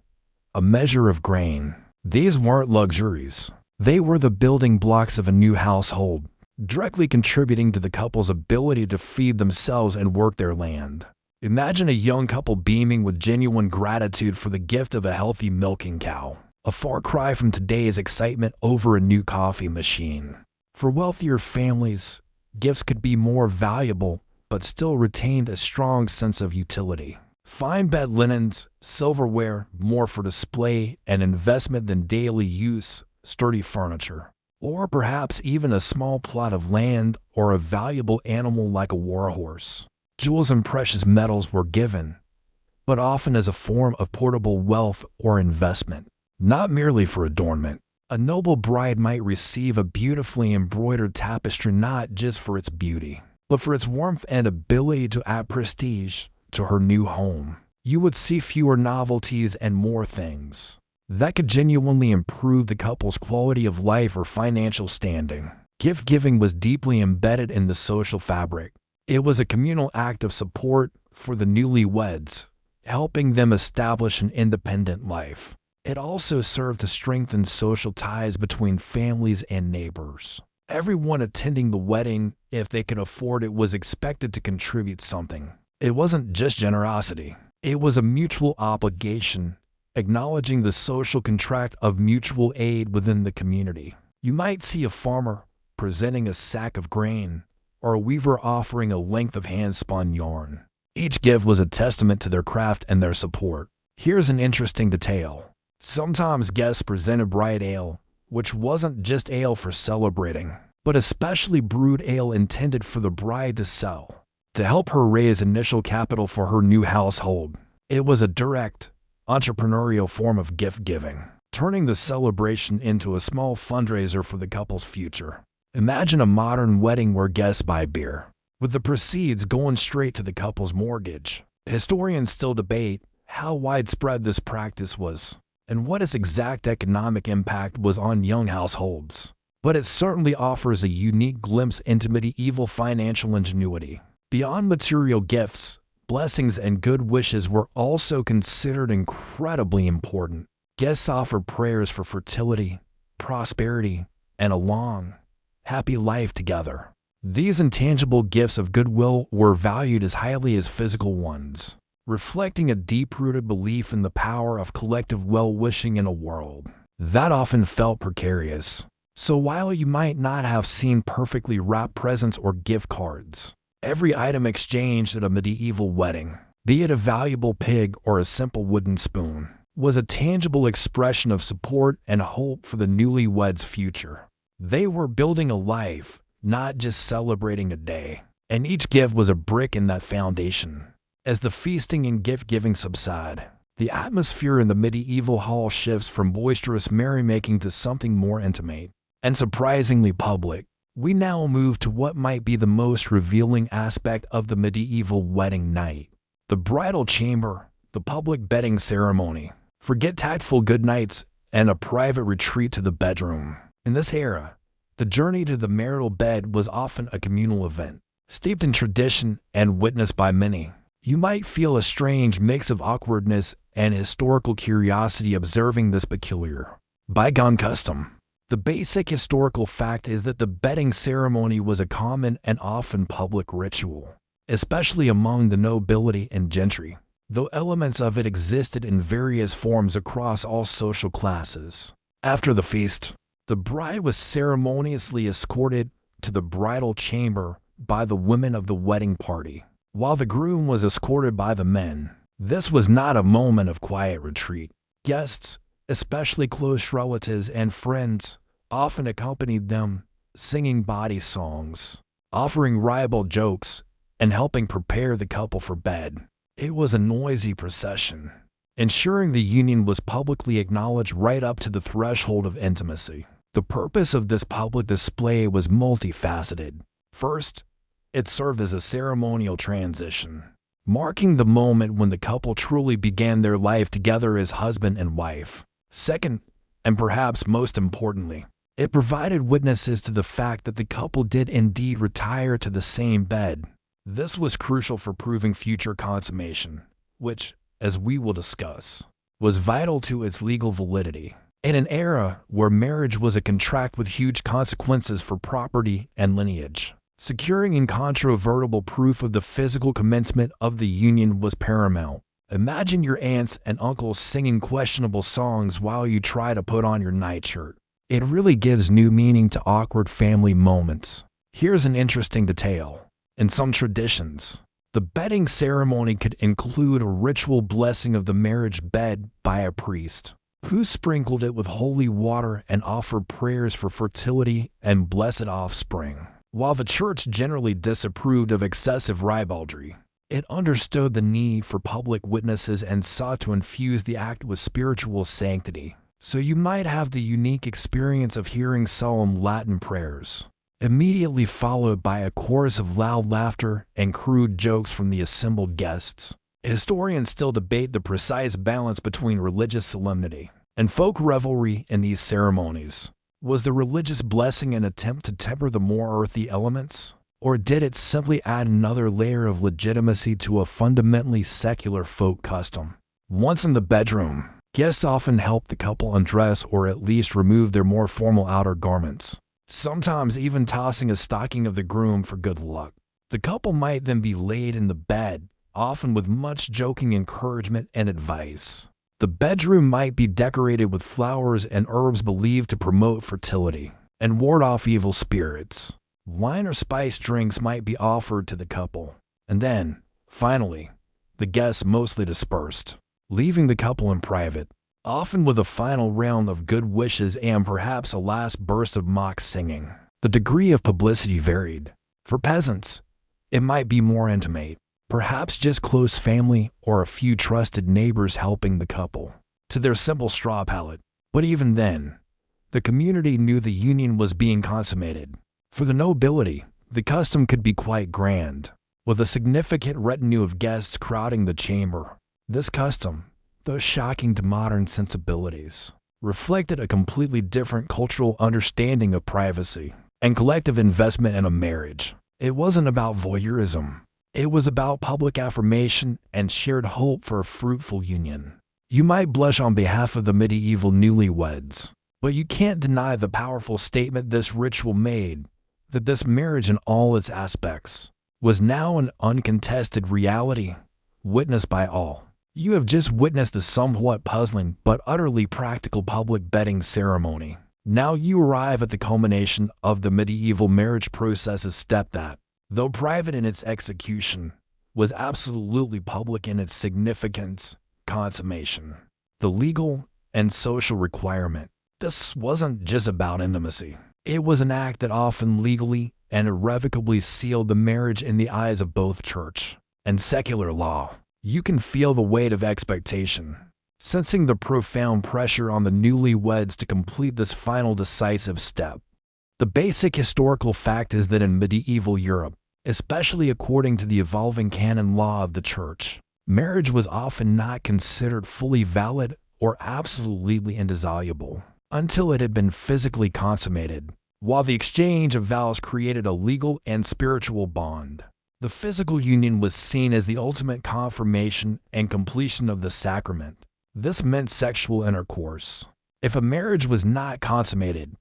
Speaker 1: a measure of grain. These weren't luxuries. They were the building blocks of a new household, directly contributing to the couple's ability to feed themselves and work their land. Imagine a young couple beaming with genuine gratitude for the gift of a healthy milking cow, a far cry from today's excitement over a new coffee machine. For wealthier families, gifts could be more valuable, but still retained a strong sense of utility. Fine bed linens, silverware, more for display and investment than daily use; sturdy furniture, or perhaps even a small plot of land or a valuable animal like a warhorse. Jewels and precious metals were given, but often as a form of portable wealth or investment, not merely for adornment. A noble bride might receive a beautifully embroidered tapestry not just for its beauty, but for its warmth and ability to add prestige to her new home. You would see fewer novelties and more things that could genuinely improve the couple's quality of life or financial standing. Gift giving was deeply embedded in the social fabric. It was a communal act of support for the newlyweds, helping them establish an independent life. It also served to strengthen social ties between families and neighbors. Everyone attending the wedding, if they could afford it, was expected to contribute something. It wasn't just generosity. It was a mutual obligation, acknowledging the social contract of mutual aid within the community. You might see a farmer presenting a sack of grain, or a weaver offering a length of hand-spun yarn. Each gift was a testament to their craft and their support. Here's an interesting detail. Sometimes guests presented bright ale, which wasn't just ale for celebrating, but especially brewed ale intended for the bride to sell, to help her raise initial capital for her new household. It was a direct, entrepreneurial form of gift giving, turning the celebration into a small fundraiser for the couple's future. Imagine a modern wedding where guests buy beer, with the proceeds going straight to the couple's mortgage. Historians still debate how widespread this practice was and what its exact economic impact was on young households, but it certainly offers a unique glimpse into medieval financial ingenuity. Beyond material gifts, blessings and good wishes were also considered incredibly important. Guests offered prayers for fertility, prosperity, and a long, happy life together. These intangible gifts of goodwill were valued as highly as physical ones. reflecting a deep-rooted belief in the power of collective well-wishing in a world that often felt precarious. So while you might not have seen perfectly wrapped presents or gift cards, every item exchanged at a medieval wedding, be it a valuable pig or a simple wooden spoon, was a tangible expression of support and hope for the newlyweds' future. They were building a life, not just celebrating a day, and each gift was a brick in that foundation. As the feasting and gift-giving subside, the atmosphere in the medieval hall shifts from boisterous merrymaking to something more intimate and surprisingly public. We now move to what might be the most revealing aspect of the medieval wedding night: the bridal chamber, the public bedding ceremony. Forget tactful goodnights and a private retreat to the bedroom. In this era, the journey to the marital bed was often a communal event, steeped in tradition and witnessed by many. You might feel a strange mix of awkwardness and historical curiosity observing this peculiar, bygone custom. The basic historical fact is that the bedding ceremony was a common and often public ritual, especially among the nobility and gentry, though elements of it existed in various forms across all social classes. After the feast, the bride was ceremoniously escorted to the bridal chamber by the women of the wedding party, while the groom was escorted by the men. This was not a moment of quiet retreat. Guests, especially close relatives and friends, often accompanied them, singing bawdy songs, offering ribald jokes, and helping prepare the couple for bed. It was a noisy procession, ensuring the union was publicly acknowledged right up to the threshold of intimacy. The purpose of this public display was multifaceted. First, it served as a ceremonial transition, marking the moment when the couple truly began their life together as husband and wife. Second, and perhaps most importantly, it provided witnesses to the fact that the couple did indeed retire to the same bed. This was crucial for proving future consummation, which, as we will discuss, was vital to its legal validity. In an era where marriage was a contract with huge consequences for property and lineage, securing incontrovertible proof of the physical commencement of the union was paramount. Imagine your aunts and uncles singing questionable songs while you try to put on your nightshirt. It really gives new meaning to awkward family moments. Here's an interesting detail. In some traditions, the bedding ceremony could include a ritual blessing of the marriage bed by a priest, who sprinkled it with holy water and offered prayers for fertility and blessed offspring. While the church generally disapproved of excessive ribaldry, it understood the need for public witnesses and sought to infuse the act with spiritual sanctity. So you might have the unique experience of hearing solemn Latin prayers, immediately followed by a chorus of loud laughter and crude jokes from the assembled guests. Historians still debate the precise balance between religious solemnity and folk revelry in these ceremonies. Was the religious blessing an attempt to temper the more earthy elements, or did it simply add another layer of legitimacy to a fundamentally secular folk custom? Once in the bedroom, guests often helped the couple undress or at least remove their more formal outer garments, sometimes even tossing a stocking of the groom for good luck. The couple might then be laid in the bed, often with much joking encouragement and advice. The bedroom might be decorated with flowers and herbs believed to promote fertility and ward off evil spirits. Wine or spiced drinks might be offered to the couple. And then, finally, the guests mostly dispersed, leaving the couple in private, often with a final round of good wishes and perhaps a last burst of mock singing. The degree of publicity varied. For peasants, it might be more intimate, perhaps just close family or a few trusted neighbors helping the couple to their simple straw pallet. But even then, the community knew the union was being consummated. For the nobility, the custom could be quite grand, with a significant retinue of guests crowding the chamber. This custom, though shocking to modern sensibilities, reflected a completely different cultural understanding of privacy and collective investment in a marriage. It wasn't about voyeurism. It was about public affirmation and shared hope for a fruitful union. You might blush on behalf of the medieval newlyweds, but you can't deny the powerful statement this ritual made, that this marriage in all its aspects was now an uncontested reality, witnessed by all. You have just witnessed the somewhat puzzling but utterly practical public bedding ceremony. Now you arrive at the culmination of the medieval marriage process's step that, though private in its execution, was absolutely public in its significance, consummation. The legal and social requirement. This wasn't just about intimacy. It was an act that often legally and irrevocably sealed the marriage in the eyes of both church and secular law. You can feel the weight of expectation, sensing the profound pressure on the newlyweds to complete this final decisive step. The basic historical fact is that in medieval Europe, especially according to the evolving canon law of the church, marriage was often not considered fully valid or absolutely indissoluble until it had been physically consummated. While the exchange of vows created a legal and spiritual bond, the physical union was seen as the ultimate confirmation and completion of the sacrament. This meant sexual intercourse. If a marriage was not consummated,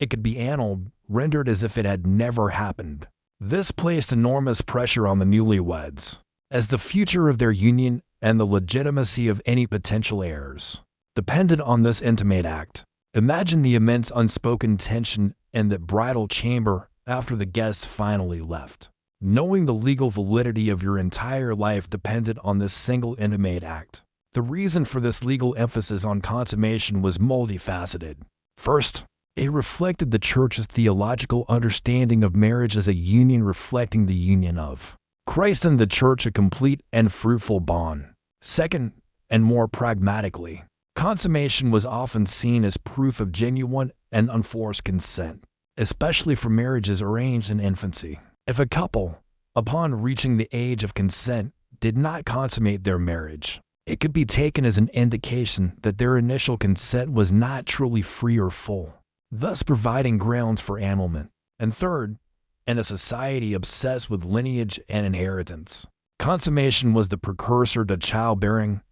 Speaker 1: it could be annulled, rendered as if it had never happened. This placed enormous pressure on the newlyweds, as the future of their union and the legitimacy of any potential heirs depended on this intimate act. Imagine the immense unspoken tension in the bridal chamber after the guests finally left, knowing the legal validity of your entire life depended on this single intimate act. The reason for this legal emphasis on consummation was multifaceted. First, it reflected the church's theological understanding of marriage as a union reflecting the union of Christ and the church, a complete and fruitful bond. Second, and more pragmatically, consummation was often seen as proof of genuine and unforced consent, especially for marriages arranged in infancy. If a couple, upon reaching the age of consent, did not consummate their marriage, it could be taken as an indication that their initial consent was not truly free or full, thus providing grounds for annulment. And third, in a society obsessed with lineage and inheritance, consummation was the precursor to childbearing,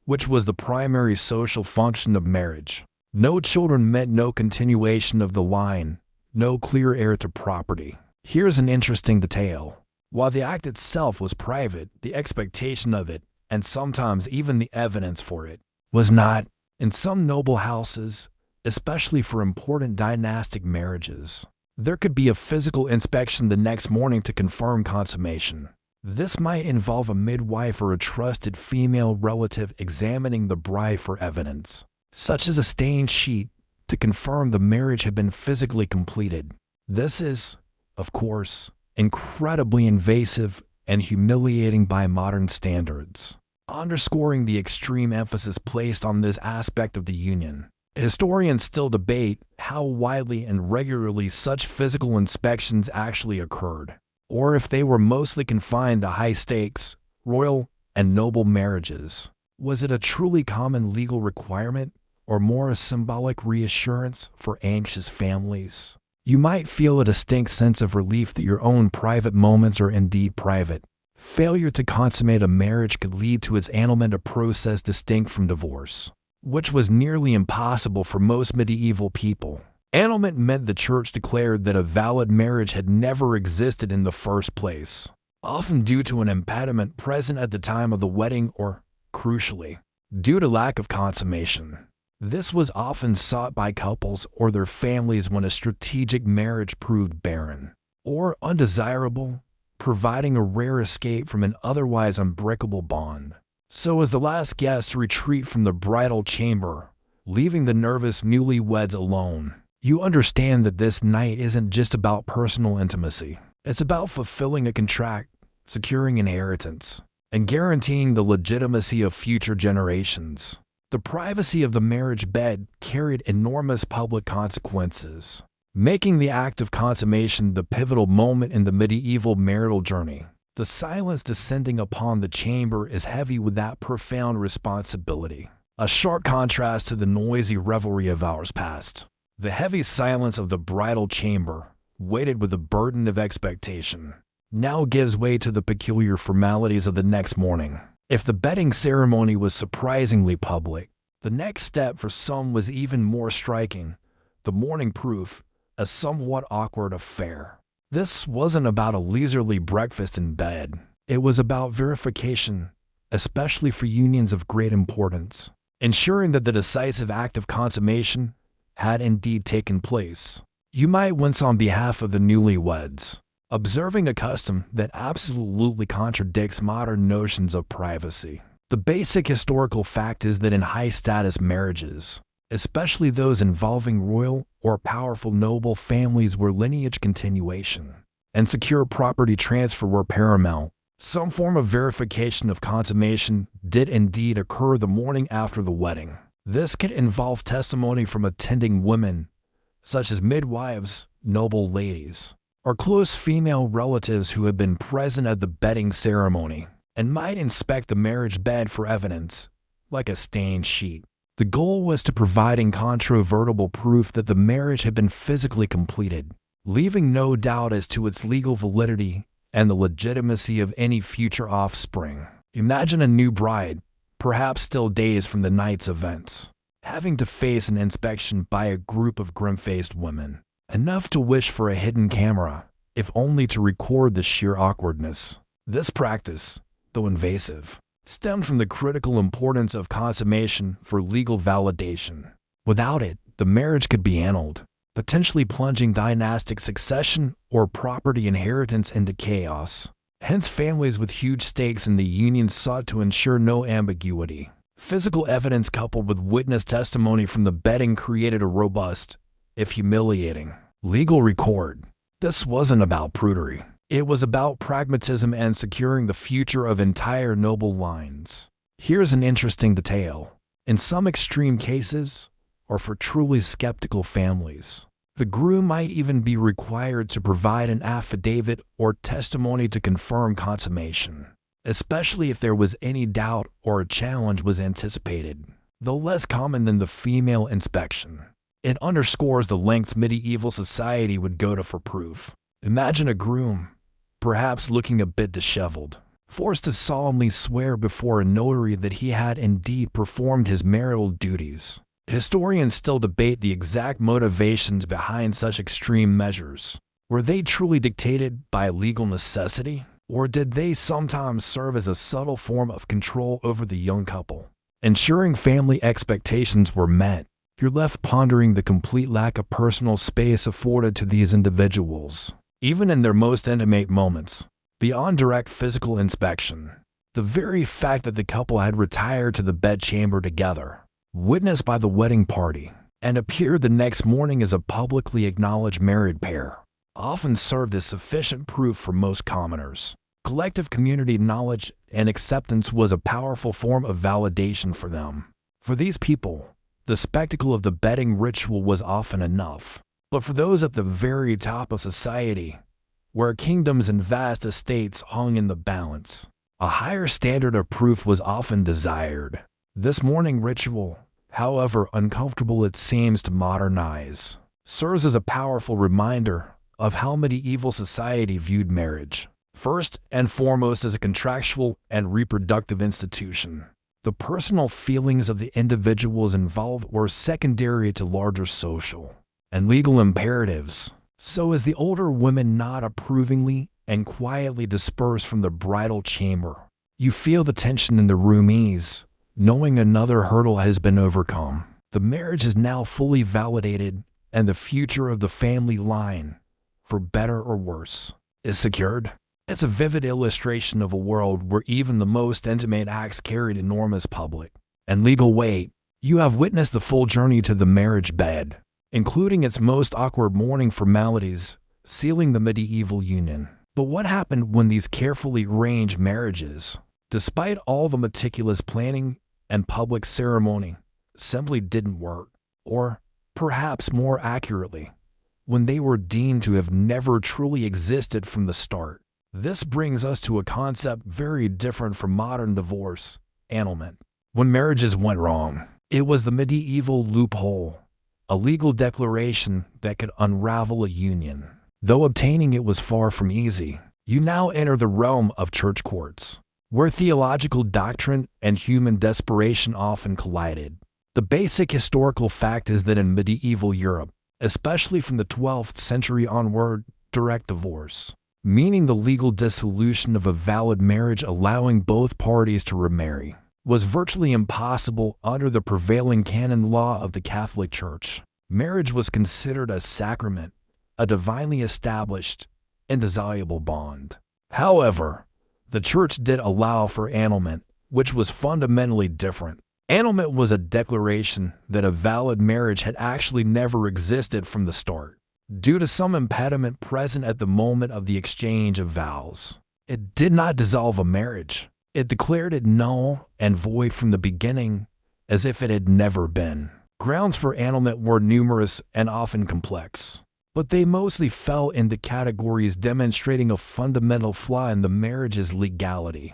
Speaker 1: which was the primary social function of marriage. No children meant no continuation of the line, no clear heir to property. Here's an interesting detail. While the act itself was private, the expectation of it, and sometimes even the evidence for it, was not. In some noble houses, especially for important dynastic marriages, there could be a physical inspection the next morning to confirm consummation. This might involve a midwife or a trusted female relative examining the bride for evidence, such as a stained sheet, to confirm the marriage had been physically completed. This is, of course, incredibly invasive and humiliating by modern standards, underscoring the extreme emphasis placed on this aspect of the union. Historians still debate how widely and regularly such physical inspections actually occurred, or if they were mostly confined to high-stakes, royal, and noble marriages. Was it a truly common legal requirement, or more a symbolic reassurance for anxious families? You might feel a distinct sense of relief that your own private moments are indeed private. Failure to consummate a marriage could lead to its annulment, a process distinct from divorce, which was nearly impossible for most medieval people. Annulment meant the church declared that a valid marriage had never existed in the first place, often due to an impediment present at the time of the wedding or, crucially, due to lack of consummation. This was often sought by couples or their families when a strategic marriage proved barren or undesirable, providing a rare escape from an otherwise unbreakable bond. So as the last guests retreat from the bridal chamber, leaving the nervous newlyweds alone, you understand that this night isn't just about personal intimacy. It's about fulfilling a contract, securing inheritance, and guaranteeing the legitimacy of future generations. The privacy of the marriage bed carried enormous public consequences, making the act of consummation the pivotal moment in the medieval marital journey. The silence descending upon the chamber is heavy with that profound responsibility, a sharp contrast to the noisy revelry of hours past. The heavy silence of the bridal chamber, weighted with the burden of expectation, now gives way to the peculiar formalities of the next morning. If the bedding ceremony was surprisingly public, the next step for some was even more striking: the morning proof, a somewhat awkward affair. This wasn't about a leisurely breakfast in bed. It was about verification, especially for unions of great importance, ensuring that the decisive act of consummation had indeed taken place. You might wince on behalf of the newlyweds, observing a custom that absolutely contradicts modern notions of privacy. The basic historical fact is that in high-status marriages, especially those involving royal or powerful noble families where lineage continuation and secure property transfer were paramount, some form of verification of consummation did indeed occur the morning after the wedding. This could involve testimony from attending women, such as midwives, noble ladies, or close female relatives who had been present at the bedding ceremony and might inspect the marriage bed for evidence, like a stained sheet. The goal was to provide incontrovertible proof that the marriage had been physically completed, leaving no doubt as to its legal validity and the legitimacy of any future offspring. Imagine a new bride, perhaps still days from the night's events, having to face an inspection by a group of grim-faced women, enough to wish for a hidden camera, if only to record the sheer awkwardness. This practice, though invasive, stemmed from the critical importance of consummation for legal validation. Without it, the marriage could be annulled, potentially plunging dynastic succession or property inheritance into chaos. Hence, families with huge stakes in the union sought to ensure no ambiguity. Physical evidence coupled with witness testimony from the bedding created a robust, if humiliating, legal record. This wasn't about prudery. It was about pragmatism and securing the future of entire noble lines. Here's an interesting detail. In some extreme cases, or for truly skeptical families, the groom might even be required to provide an affidavit or testimony to confirm consummation, especially if there was any doubt or a challenge was anticipated. Though less common than the female inspection, it underscores the lengths medieval society would go to for proof. Imagine a groom, perhaps looking a bit disheveled, forced to solemnly swear before a notary that he had indeed performed his marital duties. Historians still debate the exact motivations behind such extreme measures. Were they truly dictated by legal necessity, or did they sometimes serve as a subtle form of control over the young couple? Ensuring family expectations were met, you're left pondering the complete lack of personal space afforded to these individuals, even in their most intimate moments. Beyond direct physical inspection, the very fact that the couple had retired to the bedchamber together, witnessed by the wedding party, and appeared the next morning as a publicly acknowledged married pair, often served as sufficient proof for most commoners. Collective community knowledge and acceptance was a powerful form of validation for them. For these people, the spectacle of the bedding ritual was often enough. But for those at the very top of society, where kingdoms and vast estates hung in the balance, a higher standard of proof was often desired. This morning ritual, however uncomfortable it seems to modern eyes, serves as a powerful reminder of how medieval society viewed marriage, first and foremost as a contractual and reproductive institution. The personal feelings of the individuals involved were secondary to larger social and legal imperatives. So as the older women nod approvingly and quietly disperse from the bridal chamber, you feel the tension in the room ease, knowing another hurdle has been overcome. The marriage is now fully validated, and the future of the family line, for better or worse, is secured. It's a vivid illustration of a world where even the most intimate acts carried enormous public and legal weight. You have witnessed the full journey to the marriage bed, including its most awkward mourning formalities, sealing the medieval union. But what happened when these carefully arranged marriages, despite all the meticulous planning and public ceremony, simply didn't work? Or, perhaps more accurately, when they were deemed to have never truly existed from the start? This brings us to a concept very different from modern divorce: annulment. When marriages went wrong, it was the medieval loophole, a legal declaration that could unravel a union. Though obtaining it was far from easy, you now enter the realm of church courts, where theological doctrine and human desperation often collided. The basic historical fact is that in medieval Europe, especially from the 12th century onward, direct divorce meaning the legal dissolution of a valid marriage allowing both parties to remarry, was virtually impossible under the prevailing canon law of the Catholic Church. Marriage was considered a sacrament, a divinely established, indissoluble bond. However, the Church did allow for annulment, which was fundamentally different. Annulment was a declaration that a valid marriage had actually never existed from the start, due to some impediment present at the moment of the exchange of vows. It did not dissolve a marriage. It declared it null and void from the beginning, as if it had never been. Grounds for annulment were numerous and often complex, but they mostly fell into categories demonstrating a fundamental flaw in the marriage's legality.